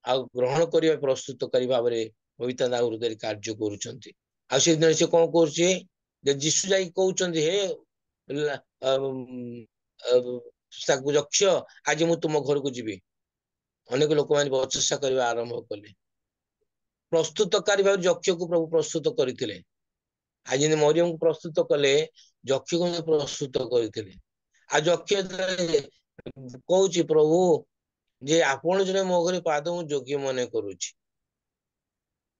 ଆଉ ଗ୍ରହଣ କରିବା ପ୍ରସ୍ତୁତକାରୀ ଭାବରେ ପବିତ୍ର ତାଙ୍କ ହୃଦୟରେ କାର୍ଯ୍ୟ କରୁଛନ୍ତି। ଆଉ ସେଦିନ ସେ କଣ କରୁଛି ଯେ ଯୀଶୁ ଯାଇକି କହୁଛନ୍ତି ହେ ତାକୁ ଯକ୍ଷ ଆଜି ମୁଁ ତୁମ ଘରକୁ ଯିବି। ଅନେକ ଲୋକମାନେ ବଚସା କରିବା ଆରମ୍ଭ କଲେ। ପ୍ରସ୍ତୁତକାରୀ ଭାବରେ ଯକ୍ଷକୁ ପ୍ରଭୁ ପ୍ରସ୍ତୁତ କରିଥିଲେ। ଆଜି ଯେମିତି ମରିୟମକୁ ପ୍ରସ୍ତୁତ କଲେ ଯକ୍ଷକୁ ପ୍ରସ୍ତୁତ କରିଥିଲେ। ଆଉ ଯକ୍ଷ କହୁଛି ପ୍ରଭୁ ଯେ ଆପଣ ଜଣେ ମୋ ଘରେ ପାଦ ମୁଁ ଯୋଗ୍ୟ ମନେ କରୁଛି।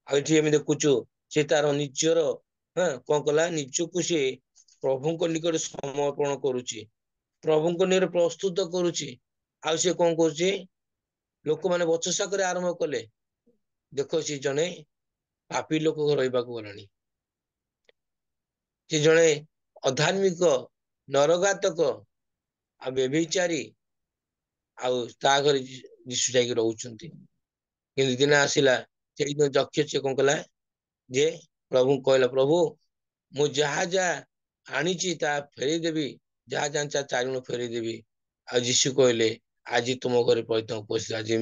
ଆଉ ଏଠି ଆମେ ଦେଖୁଛୁ ସେ ତାର ନିଜର କଣ କଲା ନିଜକୁ ସେ ପ୍ରଭୁଙ୍କ ନିକଟରେ ସମର୍ପଣ କରୁଛି, ପ୍ରଭୁଙ୍କ ନିକଟରେ ପ୍ରସ୍ତୁତ କରୁଛି। ଆଉ ସେ କଣ କରୁଛି ଲୋକମାନେ ବଚସା କରି ଆରମ୍ଭ କଲେ ଦେଖ ସେ ଜଣେ ପାପୀ ଲୋକ ରହିବାକୁ ଗଲାଣି, ସେ ଜଣେ ଅଧାର୍ମିକ ନରଘାତକ ଆଉ ବ୍ୟଭିଚାରୀ ଆଉ ତା ଘରେ ଯୀଶୁ ଯାଇକି ରହୁଛନ୍ତି। କିନ୍ତୁ ଦିନ ଆସିଲା ସେଇଦିନ ଯକ୍ଷ ସେ କଣ କଲା ଯେ ପ୍ରଭୁଙ୍କୁ କହିଲା ପ୍ରଭୁ ମୁଁ ଯାହା ଯାହା ଆଣିଛି ତାହା ଫେରେଇଦେବି, ଯାହା ଜାଣିଛି ଚାରିଗୁଣ ଫେରେଇଦେବି। ଆଉ ଯୀଶୁ କହିଲେ ଆଜି ତୁମ ଘରେ ପରିତ୍ରାଣ ଉପସ୍ଥିତ। ଆଜି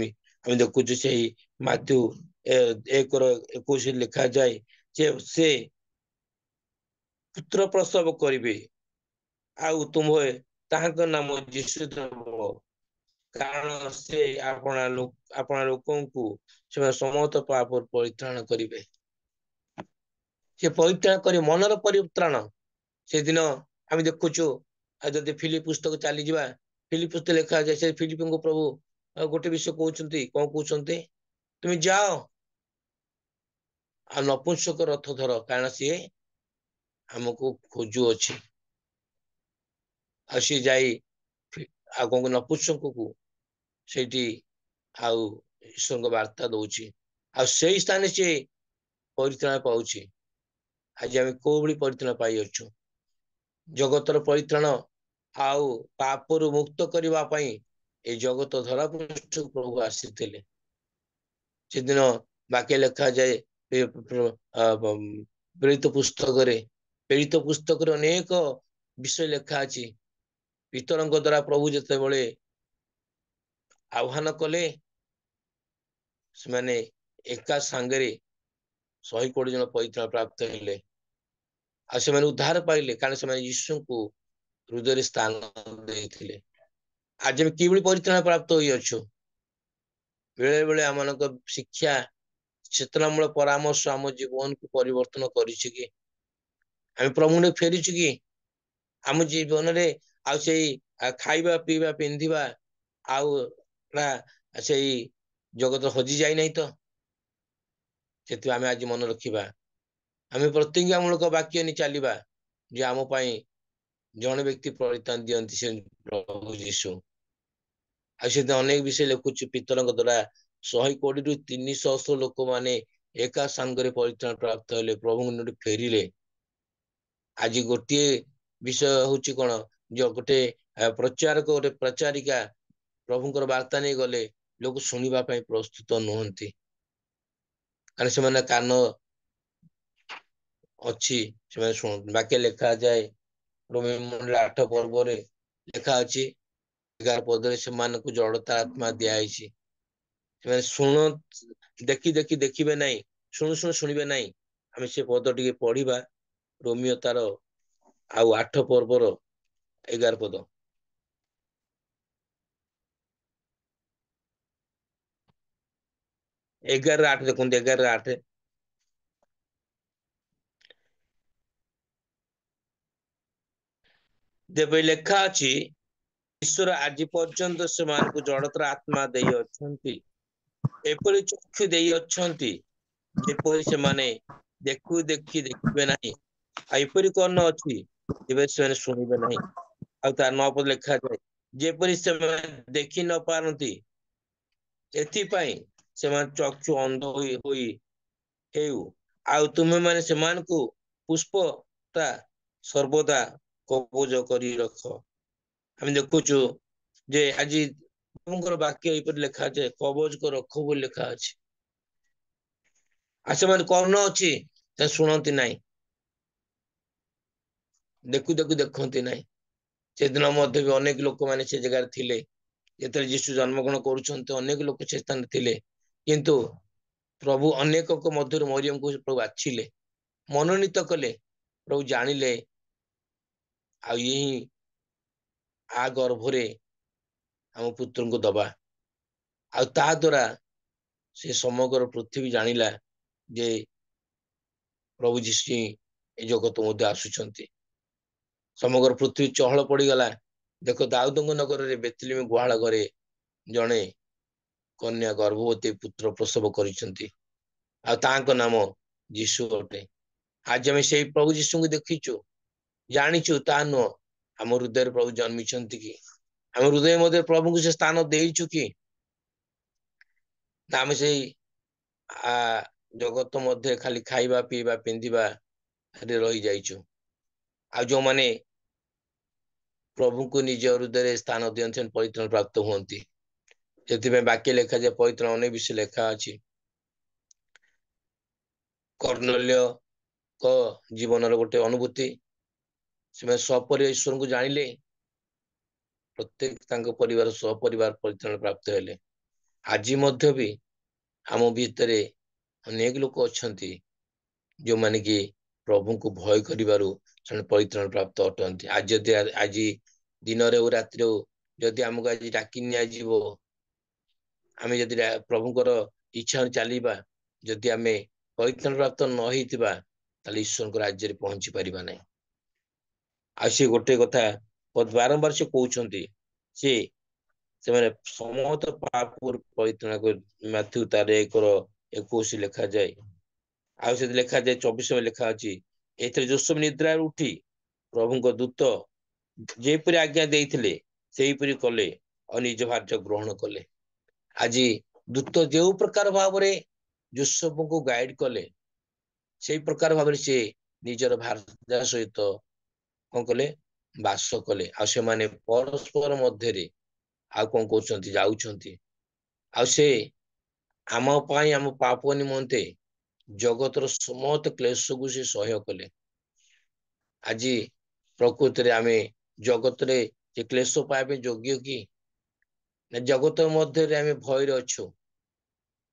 ଆମେ ଦେଖୁଛୁ ସେଇ ମାଥ୍ୟୁ 1:21 ଲେଖାଯାଏ ଯେ ସେ ପୁତ୍ର ପ୍ରସବ କରିବେ ଆଉ ତୁମେ ତାହାଙ୍କ ନାମ ଯୀଶୁ ଦେବ, କାରଣ ସେ ଆପଣା ଲୋକଙ୍କୁ ସେମାନେ ସମସ୍ତ ପାପରୁ ପରିତ୍ରାଣ କରିବେ। ସେ ପରିତ୍ରାଣ କରି ମନର ପରିତ୍ରାଣ। ସେଦିନ ଆମେ ଦେଖୁଛୁ ଆଉ ଯଦି ଫିଲିପ ପୁସ୍ତକ ଚାଲିଯିବା, ଫିଲିପ ପୁସ୍ତକ ଲେଖାଯାଏ ସେ ଫିଲିପଙ୍କୁ ପ୍ରଭୁ ଗୋଟେ ବିଷୟ କହୁଛନ୍ତି, କଣ କହୁଛନ୍ତି ତୁମେ ଯାଅ ଆଉ ନପୁଂସକ ରଥ ଧର, କାରଣ ସିଏ ଆମକୁ ଖୋଜୁଅଛି। ଆଉ ସିଏ ଯାଇ ଆଉ କଣ ନପୁଂସକକୁ ସେଇଠି ଆଉ ଈଶ୍ୱରଙ୍କ ବାର୍ତ୍ତା ଦଉଛି। ଆଉ ସେଇ ସ୍ଥାନରେ ସିଏ ପରିତ୍ରାଣ ପାଉଛି। ଆଜି ଆମେ କୋଉ ଭଳି ପରିତ୍ରାଣ ପାଇଅଛୁ? ଜଗତର ପରିତ୍ରାଣ ଆଉ ପାପରୁ ମୁକ୍ତ କରିବା ପାଇଁ ଏଇ ଜଗତ ଧରାପୃଷ୍ଠକୁ ପ୍ରଭୁ ଆସିଥିଲେ। ସେଦିନ ବାକ୍ୟ ଲେଖାଯାଏ ପ୍ରେରିତ ପୁସ୍ତକରେ ଅନେକ ବିଷୟ ଲେଖା ଅଛି। ପିତରଙ୍କ ଦ୍ଵାରା ପ୍ରଭୁ ଯେତେବେଳେ ଆହ୍ୱାନ କଲେ ସେମାନେ ଏକା ସାଙ୍ଗରେ 120 ଜଣ ପରିତ୍ରାଣ ପ୍ରାପ୍ତ ହେଲେ। ଆଉ ସେମାନେ ଉଦ୍ଧାର ପାଇଲେ, କାରଣ ସେମାନେ ଯୀଶୁଙ୍କୁ ହୃଦୟରେ ସ୍ଥାନ ଦେଇଥିଲେ। ଆଜି ଆମେ କିଭଳି ପରିତ୍ରାଣ ପ୍ରାପ୍ତ ହୋଇଅଛୁ? ବେଳେ ବେଳେ ଆମମାନଙ୍କ ଶିକ୍ଷା ଚେତନାମୂଳକ ପରାମର୍ଶ ଆମ ଜୀବନକୁ ପରିବର୍ତ୍ତନ କରିଛି କି? ଆମେ ପ୍ରଭୁଙ୍କୁ ଫେରିଛୁ କି? ଆମ ଜୀବନରେ ଆଉ ସେଇ ଖାଇବା ପିଇବା ପିନ୍ଧିବା ଆଉ ସେଇ ଜଗତ ହଜି ଯାଇନାହିଁ ତ? ସେଥିପାଇଁ ଆମେ ଆଜି ମନେ ରଖିବା, ଆମେ ପ୍ରତିଜ୍ଞାମୂଳକ ବାକ୍ୟ ନେଇ ଚାଲିବା ଯେ ଆମ ପାଇଁ ଜଣେ ବ୍ୟକ୍ତି ପରିତ୍ରାଣ ଦିଅନ୍ତି, ସେ ପ୍ରଭୁ ଯୀଶୁ। ଆଉ ସେ ଅନେକ ବିଷୟ ଲେଖୁଛି ପିତରଙ୍କ ଦ୍ଵାରା 120ରୁ 300 ଲୋକମାନେ ଏକା ସାଙ୍ଗରେ ପରିତ୍ରାଣ ପ୍ରାପ୍ତ ହେଲେ, ପ୍ରଭୁଙ୍କ ଫେରିଲେ। ଆଜି ଗୋଟିଏ ବିଷୟ ହଉଛି କଣ, ଗୋଟେ ପ୍ରଚାରକ ଗୋଟେ ପ୍ରଚାରିକା ପ୍ରଭୁଙ୍କର ବାର୍ତ୍ତା ନେଇ ଗଲେ ଲୋକ ଶୁଣିବା ପାଇଁ ପ୍ରସ୍ତୁତ ନୁହନ୍ତି, କାରଣ ସେମାନେ କାନ ଅଛି ସେମାନେ ଶୁଣନ୍ତି। ବାକ୍ୟ ଲେଖାଯାଏ ରୋମୀୟ 8 ପର୍ବରେ ଲେଖା ଅଛି 11 ପଦରେ ସେମାନଙ୍କୁ ଜଡତା ଆତ୍ମା ଦିଆଯାଇଛି। ସେମାନେ ଦେଖିବେ ନାହିଁ, ଶୁଣିବେ ନାହିଁ। ଆମେ ସେ ପଦ ଟିକେ ପଢିବା, ରୋମିଓ ତାର ଆଉ 8 ପର୍ବର 11 ପଦ। 11:8 ଦେଖନ୍ତୁ, 11:8 ତେବେ ଲେଖା ଅଛି ଈଶ୍ୱର ଆଜି ପର୍ଯ୍ୟନ୍ତ ସେମାନଙ୍କୁ ଜଡତାର ଆତ୍ମା ଦେଇ ଅଛନ୍ତି, ଏପରି ଚକ୍ଷୁ ଦେଇ ଅଛନ୍ତି ଯେପରି ସେମାନେ ଦେଖିବେ ନାହିଁ, ଆଉ ଏପରି କର୍ଣ୍ଣ ଅଛି ଯେବେ ସେମାନେ ଶୁଣିବେ ନାହିଁ। ଆଉ ତାର 9 ପଦ ଲେଖାଯାଏ ଯେପରି ସେମାନେ ଦେଖି ନ ପାରନ୍ତି, ଏଥିପାଇଁ ସେମାନେ ଚକ୍ଷୁ ଅନ୍ଧ ହୋଇ ହେଉ, ଆଉ ତୁମେ ମାନେ ସେମାନଙ୍କୁ ପୁଷ୍ପତା ସର୍ବଦା କବଜ କରି ରଖ। ଆମେ ଦେଖୁଛୁ ଯେ ଆଜି ପ୍ରଭୁଙ୍କର ବାକ୍ୟ ଏପରି ଲେଖା ଅଛି, କବଚ ରଖ ବୋଲି ଲେଖା ଅଛି। ଆଉ ସେମାନେ କର୍ଣ୍ଣ ଅଛି, ସେ ଶୁଣନ୍ତି ନାହିଁ, ଦେଖନ୍ତି ନାହିଁ। ସେଦିନ ମଧ୍ୟ ବି ଅନେକ ଲୋକମାନେ ସେ ଜାଗାରେ ଥିଲେ, ଯେତେବେଳେ ଯୀଶୁ ଜନ୍ମଗ୍ରହଣ କରୁଛନ୍ତି ଅନେକ ଲୋକ ସେ ସ୍ଥାନରେ ଥିଲେ, କିନ୍ତୁ ପ୍ରଭୁ ଅନେକଙ୍କ ମଧ୍ୟରୁ ମରିୟମକୁ ପ୍ରଭୁ ବାଛିଲେ, ମନୋନୀତ କଲେ। ପ୍ରଭୁ ଜାଣିଲେ ଆଉ ଇଏ ହିଁ ଆ ଗର୍ଭରେ ଆମ ପୁତ୍ରଙ୍କୁ ଦବା। ଆଉ ତା ଦ୍ୱାରା ସେ ସମଗ୍ର ପୃଥିବୀ ଜାଣିଲା ଯେ ପ୍ରଭୁ ଯୀଶୁ ଏ ଜଗତ ମଧ୍ୟ ଆସୁଛନ୍ତି। ସମଗ୍ର ପୃଥିବୀ ଚହଳ ପଡିଗଲା। ଦେଖ, ଦାଉଦଙ୍କ ନଗରରେ ବେତଲିମ୍ ଗୁହାଳ ଘରେ ଜଣେ କନ୍ୟା ଗର୍ଭବତୀ ପୁତ୍ର ପ୍ରସବ କରିଛନ୍ତି, ଆଉ ତାଙ୍କ ନାମ ଯୀଶୁ ଅଟେ। ଆଜି ଆମେ ସେଇ ପ୍ରଭୁ ଯୀଶୁଙ୍କୁ ଦେଖିଛୁ, ଜାଣିଛୁ ତା ନୁହଁ, ଆମ ହୃଦୟରେ ପ୍ରଭୁ ଜନ୍ମିଛନ୍ତି କି? ଆମ ହୃଦୟ ମଧ୍ୟରେ ପ୍ରଭୁଙ୍କୁ ସେ ସ୍ଥାନ ଦେଇଛୁ କି? ନା ଆମେ ସେଇ ଆ ଜଗତ ମଧ୍ୟରେ ଖାଲି ଖାଇବା ପିଇବା ପିନ୍ଧିବା ରହିଯାଇଛୁ। ଆଉ ଯୋଉମାନେ ପ୍ରଭୁଙ୍କୁ ନିଜ ହୃଦୟରେ ସ୍ଥାନ ଦିଅନ୍ତି ପରିତ୍ରାଣ ପ୍ରାପ୍ତ ହୁଅନ୍ତି। ସେଥିପାଇଁ ବାକ୍ୟ ଲେଖାଯାଏ, ପରିତ୍ରାଣ ଅନେକ ବିଷୟ ଲେଖା ଅଛି। କର୍ଣ୍ଣଲ୍ୟଙ୍କ ଜୀବନର ଗୋଟେ ଅନୁଭୂତି, ସେମାନେ ସପରିବାର ଈଶ୍ୱରଙ୍କୁ ଜାଣିଲେ, ପ୍ରତ୍ୟେକ ତାଙ୍କ ପରିବାର ସପରିବାର ପରିତ୍ରାଣ ପ୍ରାପ୍ତ ହେଲେ। ଆଜି ମଧ୍ୟ ବି ଆମ ଭିତରେ ଅନେକ ଲୋକ ଅଛନ୍ତି ଯୋଉମାନେ କି ପ୍ରଭୁଙ୍କୁ ଭୟ କରିବାରୁ ସେମାନେ ପରିତ୍ରାଣ ପ୍ରାପ୍ତ ଅଟନ୍ତି। ଆଜି ଦିନରେ ଓ ରାତିରେ ଯଦି ଆମକୁ ଆଜି ଡାକି ନିଆଯିବ, ଆମେ ଯଦି ପ୍ରଭୁଙ୍କର ଇଚ୍ଛା ଚାଲିବା, ଯଦି ଆମେ ପରିତ୍ରାଣ ପ୍ରାପ୍ତ ନ ହେଇଥିବା, ତାହେଲେ ଈଶ୍ୱରଙ୍କ ରାଜ୍ୟରେ ପହଞ୍ଚି ପାରିବା ନାହିଁ। ଆଉ ସେ ଗୋଟେ କଥା ବାରମ୍ବାର ସେ କହୁଛନ୍ତି, ସେମାନେ ସମସ୍ତ ପାପରୁ ପରିତ୍ରାଣ କରି, ମାଥ୍ୟୁ ତାର 1:21 ଲେଖାଯାଏ। ଆଉ ସେଠି ଲେଖାଯାଏ 24 ଲେଖା ଅଛି, ଏଥିରେ ଯୋସେଫ ନିଦ୍ରାରୁ ଉଠି ପ୍ରଭୁଙ୍କ ଦୂତ ଯେପରି ଆଜ୍ଞା ଦେଇଥିଲେ ସେହିପରି କଲେ ଆଉ ନିଜ ଭାର୍ଯ୍ୟ ଗ୍ରହଣ କଲେ। ଆଜି ଦୂତ ଯେଉଁ ପ୍ରକାର ଭାବରେ ଯୋସେଫଙ୍କୁ ଗାଇଡ କଲେ, ସେଇ ପ୍ରକାର ଭାବରେ ସେ ନିଜର ଭାର୍ଯ୍ୟା ସହିତ କଣ କଲେ, ବାସ କଲେ। ଆଉ ସେମାନେ ପରସ୍ପର ମଧ୍ୟରେ ଆଉ କଣ କରୁଛନ୍ତି, ଯାଉଛନ୍ତି। ଆଉ ସେ ଆମ ପାଇଁ, ଆମ ପାପ ନିମନ୍ତେ ଜଗତର ସମସ୍ତ କ୍ଲେଶକୁ ସେ ସହ୍ୟ କଲେ। ଆଜି ପ୍ରକୃତିରେ ଆମେ ଜଗତରେ ସେ କ୍ଲେଶ ପାଇବା ପାଇଁ ଯୋଗ୍ୟ କି? ନା ଜଗତ ମଧ୍ୟରେ ଆମେ ଭୟରେ ଅଛୁ।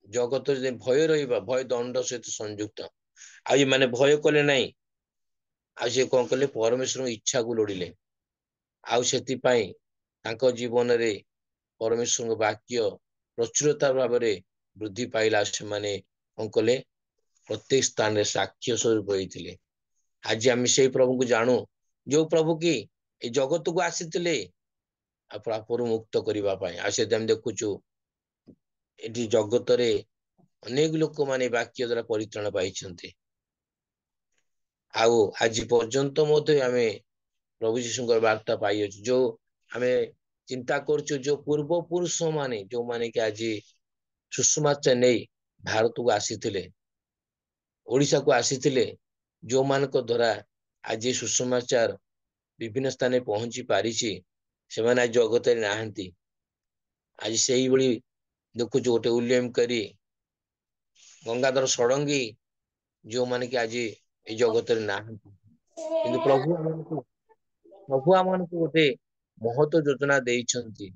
ଜଗତରେ ଯଦି ଭୟ ରହିବା, ଭୟ ଦଣ୍ଡ ସହିତ ସଂଯୁକ୍ତ। ଆଉ ଏମାନେ ଭୟ କଲେ ନାହିଁ, ଆଉ ସେ କଣ କଲେ, ପରମେଶ୍ୱରଙ୍କ ଇଚ୍ଛାକୁ ଲୋଡିଲେ। ଆଉ ସେଥିପାଇଁ ତାଙ୍କ ଜୀବନରେ ପରମେଶ୍ୱରଙ୍କ ବାକ୍ୟ ପ୍ରଚୁରତା ଭାବରେ ବୃଦ୍ଧି ପାଇଲା। ସେମାନେ କଣ କଲେ, ପ୍ରତ୍ୟେକ ସ୍ଥାନରେ ସାକ୍ଷ୍ୟ ସ୍ୱରୂପ ହେଇଥିଲେ। ଆଜି ଆମେ ସେଇ ପ୍ରଭୁଙ୍କୁ ଜାଣୁ, ଯୋଉ ପ୍ରଭୁ କି ଏଇ ଜଗତକୁ ଆସିଥିଲେ ଆଉ ପାପରୁ ମୁକ୍ତ କରିବା ପାଇଁ। ଆଉ ସେଠି ଆମେ ଦେଖୁଛୁ, ଏଠି ଜଗତରେ ଅନେକ ଲୋକମାନେ ବାକ୍ୟ ଦ୍ଵାରା ପରିତ୍ରାଣ ପାଇଛନ୍ତି। ଆଉ ଆଜି ପର୍ଯ୍ୟନ୍ତ ମଧ୍ୟ ଆମେ ପ୍ରଭୁ ଯୀଶୁଙ୍କର ବାର୍ତ୍ତା ପାଇଅଛୁ। ଯୋଉ ଆମେ ଚିନ୍ତା କରୁଛୁ, ଯୋଉ ପୂର୍ବ ପୁରୁଷ ମାନେ, ଯୋଉମାନେ କି ଆଜି ସୁଷମାଚାର ନେଇ ଭାରତକୁ ଆସିଥିଲେ, ଓଡିଶାକୁ ଆସିଥିଲେ, ଯୋଉମାନଙ୍କ ଦ୍ଵାରା ଆଜି ସୁଷମାଚାର ବିଭିନ୍ନ ସ୍ଥାନରେ ପହଞ୍ଚି ପାରିଛି, ସେମାନେ ଆଜି ଜଗତରେ ନାହାନ୍ତି। ଆଜି ସେଇଭଳି ଦେଖୁଛୁ, ଗୋଟେ ଉଇଲିୟମ କ୍ୟାରୀ, ଗଙ୍ଗାଧର ଷଡଙ୍ଗୀ, ଯୋଉମାନେ କି ଆଜି ଏଇ ଜଗତରେ ନାହାନ୍ତି। କିନ୍ତୁ ପ୍ରଭୁ ଆମମାନଙ୍କୁ ଗୋଟେ ମହତ ଯୋଜନା ଦେଇଛନ୍ତି।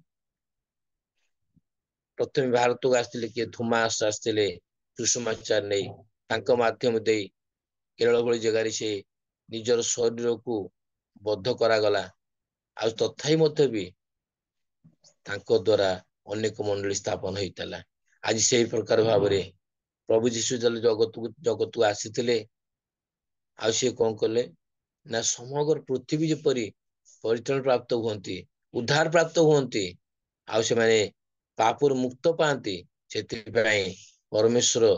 ପ୍ରଥମେ ଭାରତକୁ ଆସିଥିଲେ କିଏ, ଥୋମାସ ଆସିଥିଲେ ସୁଷମାଚାର ନେଇ, ତାଙ୍କ ମାଧ୍ୟମ ଦେଇ କେରଳ ଭଳି ଜାଗାରେ ସେ ନିଜର ଶରୀରକୁ ବଦ୍ଧ କରାଗଲା। ଆଉ ତଥାପି ମଧ୍ୟ ବି ତାଙ୍କ ଦ୍ଵାରା ଅନେକ ମଣ୍ଡଳୀ ସ୍ଥାପନ ହେଇଥିଲା। ଆଜି ସେଇ ପ୍ରକାର ଭାବରେ ପ୍ରଭୁ ଯୀଶୁ ଜଗତକୁ ଆସିଥିଲେ। ଆଉ ସିଏ କଣ କଲେ, ନା ସମଗ୍ର ପୃଥିବୀ ଯେପରି ପରିତ୍ରାଣ ପ୍ରାପ୍ତ ହୁଅନ୍ତି, ଉଦ୍ଧାର ପ୍ରାପ୍ତ ହୁଅନ୍ତି, ଆଉ ସେମାନେ ପାପରୁ ମୁକ୍ତ ପାଆନ୍ତି, ସେଥିପାଇଁ ପରମେଶ୍ୱର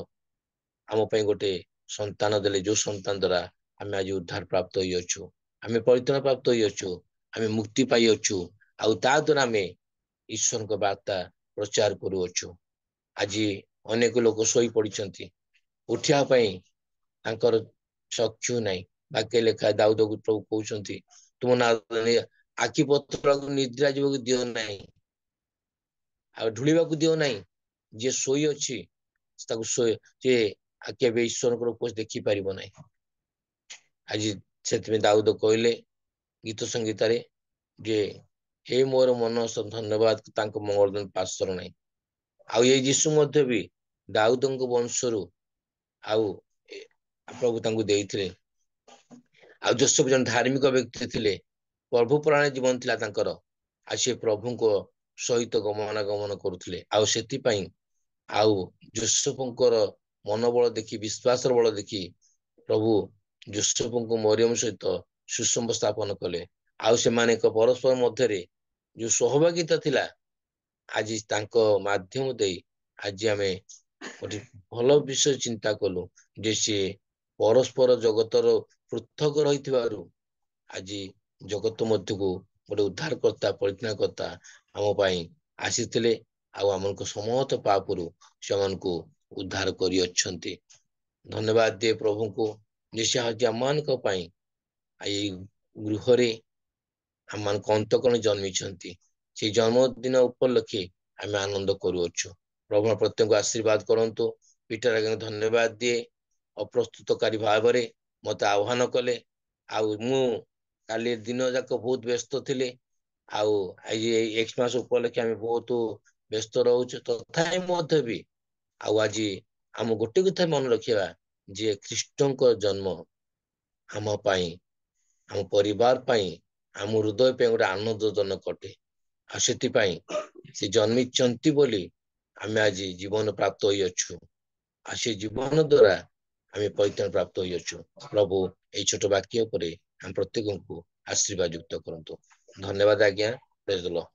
ଆମ ପାଇଁ ଗୋଟେ ସନ୍ତାନ ଦେଲେ, ଯୋଉ ସନ୍ତାନ ଦ୍ଵାରା ଆମେ ଆଜି ଉଦ୍ଧାର ପ୍ରାପ୍ତ ହେଇଅଛୁ, ଆମେ ପରିତ୍ରାଣ ପ୍ରାପ୍ତ ହେଇଅଛୁ, ଆମେ ମୁକ୍ତି ପାଇଅଛୁ। ଆଉ ତା ଦ୍ଵାରା ଆମେ ଈଶ୍ୱରଙ୍କ ବାର୍ତ୍ତା ପ୍ରଚାର କରୁଅଛୁ। ଆଜି ଅନେକ ଲୋକ ଶୋଇ ପଡିଛନ୍ତି, ଉଠିବା ପାଇଁ ତାଙ୍କର ଚକ୍ଷୁ ନାହିଁ। ବାକ୍ୟ ଲେଖା, ଦାଉଦକୁ ପ୍ରଭୁ କହୁଛନ୍ତି, ତୁମ ନା ଆଖି ପତଳକୁ ନିଦ୍ରା ଯିବାକୁ ଦିଅ ନାହିଁ। ଆଉ ଢୁଳିବାକୁ ଦିଅ ନାହିଁ। ଯିଏ ଶୋଇ ଅଛି ତାକୁ ଯେ କେବେ ଈଶ୍ୱରଙ୍କର ଉପସ୍ଥିତି ଦେଖିପାରିବ ନାହିଁ। ଆଜି ସେଥିପାଇଁ ଦାଉଦ କହିଲେ ଗୀତ ସଂଗୀତରେ ଯେ ହେ ମୋର ମନ ଧନ୍ୟବାଦ ତାଙ୍କ ମଙ୍ଗଳ ପାର୍ଶ୍ୱର ନାହିଁ। ଆଉ ଏଇ ଯୀଶୁ ମଧ୍ୟ ବି ଦାଉଦଙ୍କ ବଂଶରୁ ଆଉ ପ୍ରଭୁ ତାଙ୍କୁ ଦେଇଥିଲେ। ଆଉ ଯୋସେଫ ଜଣେ ଧାର୍ମିକ ବ୍ୟକ୍ତି ଥିଲେ, ପ୍ରଭୁ ପରାୟଣ ଜୀବନ ଥିଲା ତାଙ୍କର। ଆଉ ସେ ପ୍ରଭୁଙ୍କ ସହିତ ଗମନାଗମନ କରୁଥିଲେ। ଆଉ ସେଥିପାଇଁ ଆଉ ଯୋସେଫଙ୍କର ମନୋବଳ ଦେଖି, ବିଶ୍ୱାସର ବଳ ଦେଖି ପ୍ରଭୁ ଯୋସେଫଙ୍କୁ ମରିୟମ ସହିତ ସୁସମ୍ପର୍କ ସ୍ଥାପନ କଲେ। ଆଉ ସେମାନଙ୍କ ପରସ୍ପର ମଧ୍ୟରେ ଯୋଉ ସହଭାଗିତା ଥିଲା, ଆଜି ତାଙ୍କ ମାଧ୍ୟମ ଦେଇ ଆଜି ଆମେ ଗୋଟେ ଭଲ ବିଷୟ ଚିନ୍ତା କଲୁ ଯେ ସିଏ ପରସ୍ପର ଜଗତର ପୃଥକ ରହିଥିବାରୁ ଆଜି ଜଗତ ମଧ୍ୟକୁ ଗୋଟେ ଉଦ୍ଧାରକର୍ତ୍ତା, ପରିତ୍ରାଣକର୍ତ୍ତା ଆମ ପାଇଁ ଆସିଥିଲେ। ଆଉ ଆମକୁ ସମସ୍ତ ପାପରୁ ସେମାନଙ୍କୁ ଉଦ୍ଧାର କରିଅଛନ୍ତି। ଧନ୍ୟବାଦ ଦିଏ ପ୍ରଭୁଙ୍କୁ ଯେ ସେ ଆଜି ଆମମାନଙ୍କ ପାଇଁ ଏଇ ଗୃହରେ ଆମମାନଙ୍କୁ ଅନ୍ତକରଣ ଜନ୍ମିଛନ୍ତି। ସେଇ ଜନ୍ମଦିନ ଉପଲକ୍ଷେ ଆମେ ଆନନ୍ଦ କରୁଅଛୁ। ପ୍ରଭୁ ପ୍ରତ୍ୟେକଙ୍କୁ ଆଶୀର୍ବାଦ କରନ୍ତୁ। ପିଟର ଆଜ୍ଞା ଧନ୍ୟବାଦ ଦିଏ, ଅପ୍ରସ୍ତୁତକାରୀ ଭାବରେ ମତେ ଆହ୍ୱାନ କଲେ। ଆଉ ମୁଁ କାଲି ଦିନ ଯାକ ବହୁତ ବ୍ୟସ୍ତ ଥିଲି। ଆଉ ଆଜି ଏଇ ଏକ୍ସମାସ ଉପଲକ୍ଷେ ଆମେ ବହୁତ ବ୍ୟସ୍ତ ରହୁଛୁ। ତଥାପି ମଧ୍ୟ ବି ଆଉ ଆଜି ଆମ ଗୋଟେ କଥା ମନେ ରଖିବା ଯେ ଖ୍ରୀଷ୍ଟଙ୍କ ଜନ୍ମ ଆମ ପାଇଁ, ଆମ ପରିବାର ପାଇଁ, ଆମ ହୃଦୟ ପାଇଁ ଗୋଟେ ଆନନ୍ଦଜନକ ଅଟେ। ଆଉ ସେଥିପାଇଁ ସେ ଜନ୍ମିଛନ୍ତି ବୋଲି ଆମେ ଆଜି ଜୀବନ ପ୍ରାପ୍ତ ହୋଇଅଛୁ। ଆଉ ସେ ଜୀବନ ଦ୍ୱାରା ଆମେ ପରିତ୍ରାଣ ପ୍ରାପ୍ତ ହୋଇଅଛୁ। ପ୍ରଭୁ ଏଇ ଛୋଟ ବାକ୍ୟ ଉପରେ ଆମ ପ୍ରତ୍ୟେକଙ୍କୁ ଆଶୀର୍ବାଦ ଯୁକ୍ତ କରନ୍ତୁ। ଧନ୍ୟବାଦ ଆଜ୍ଞା। ପ୍ରେଜ୍ ଦ ଲର୍ଡ।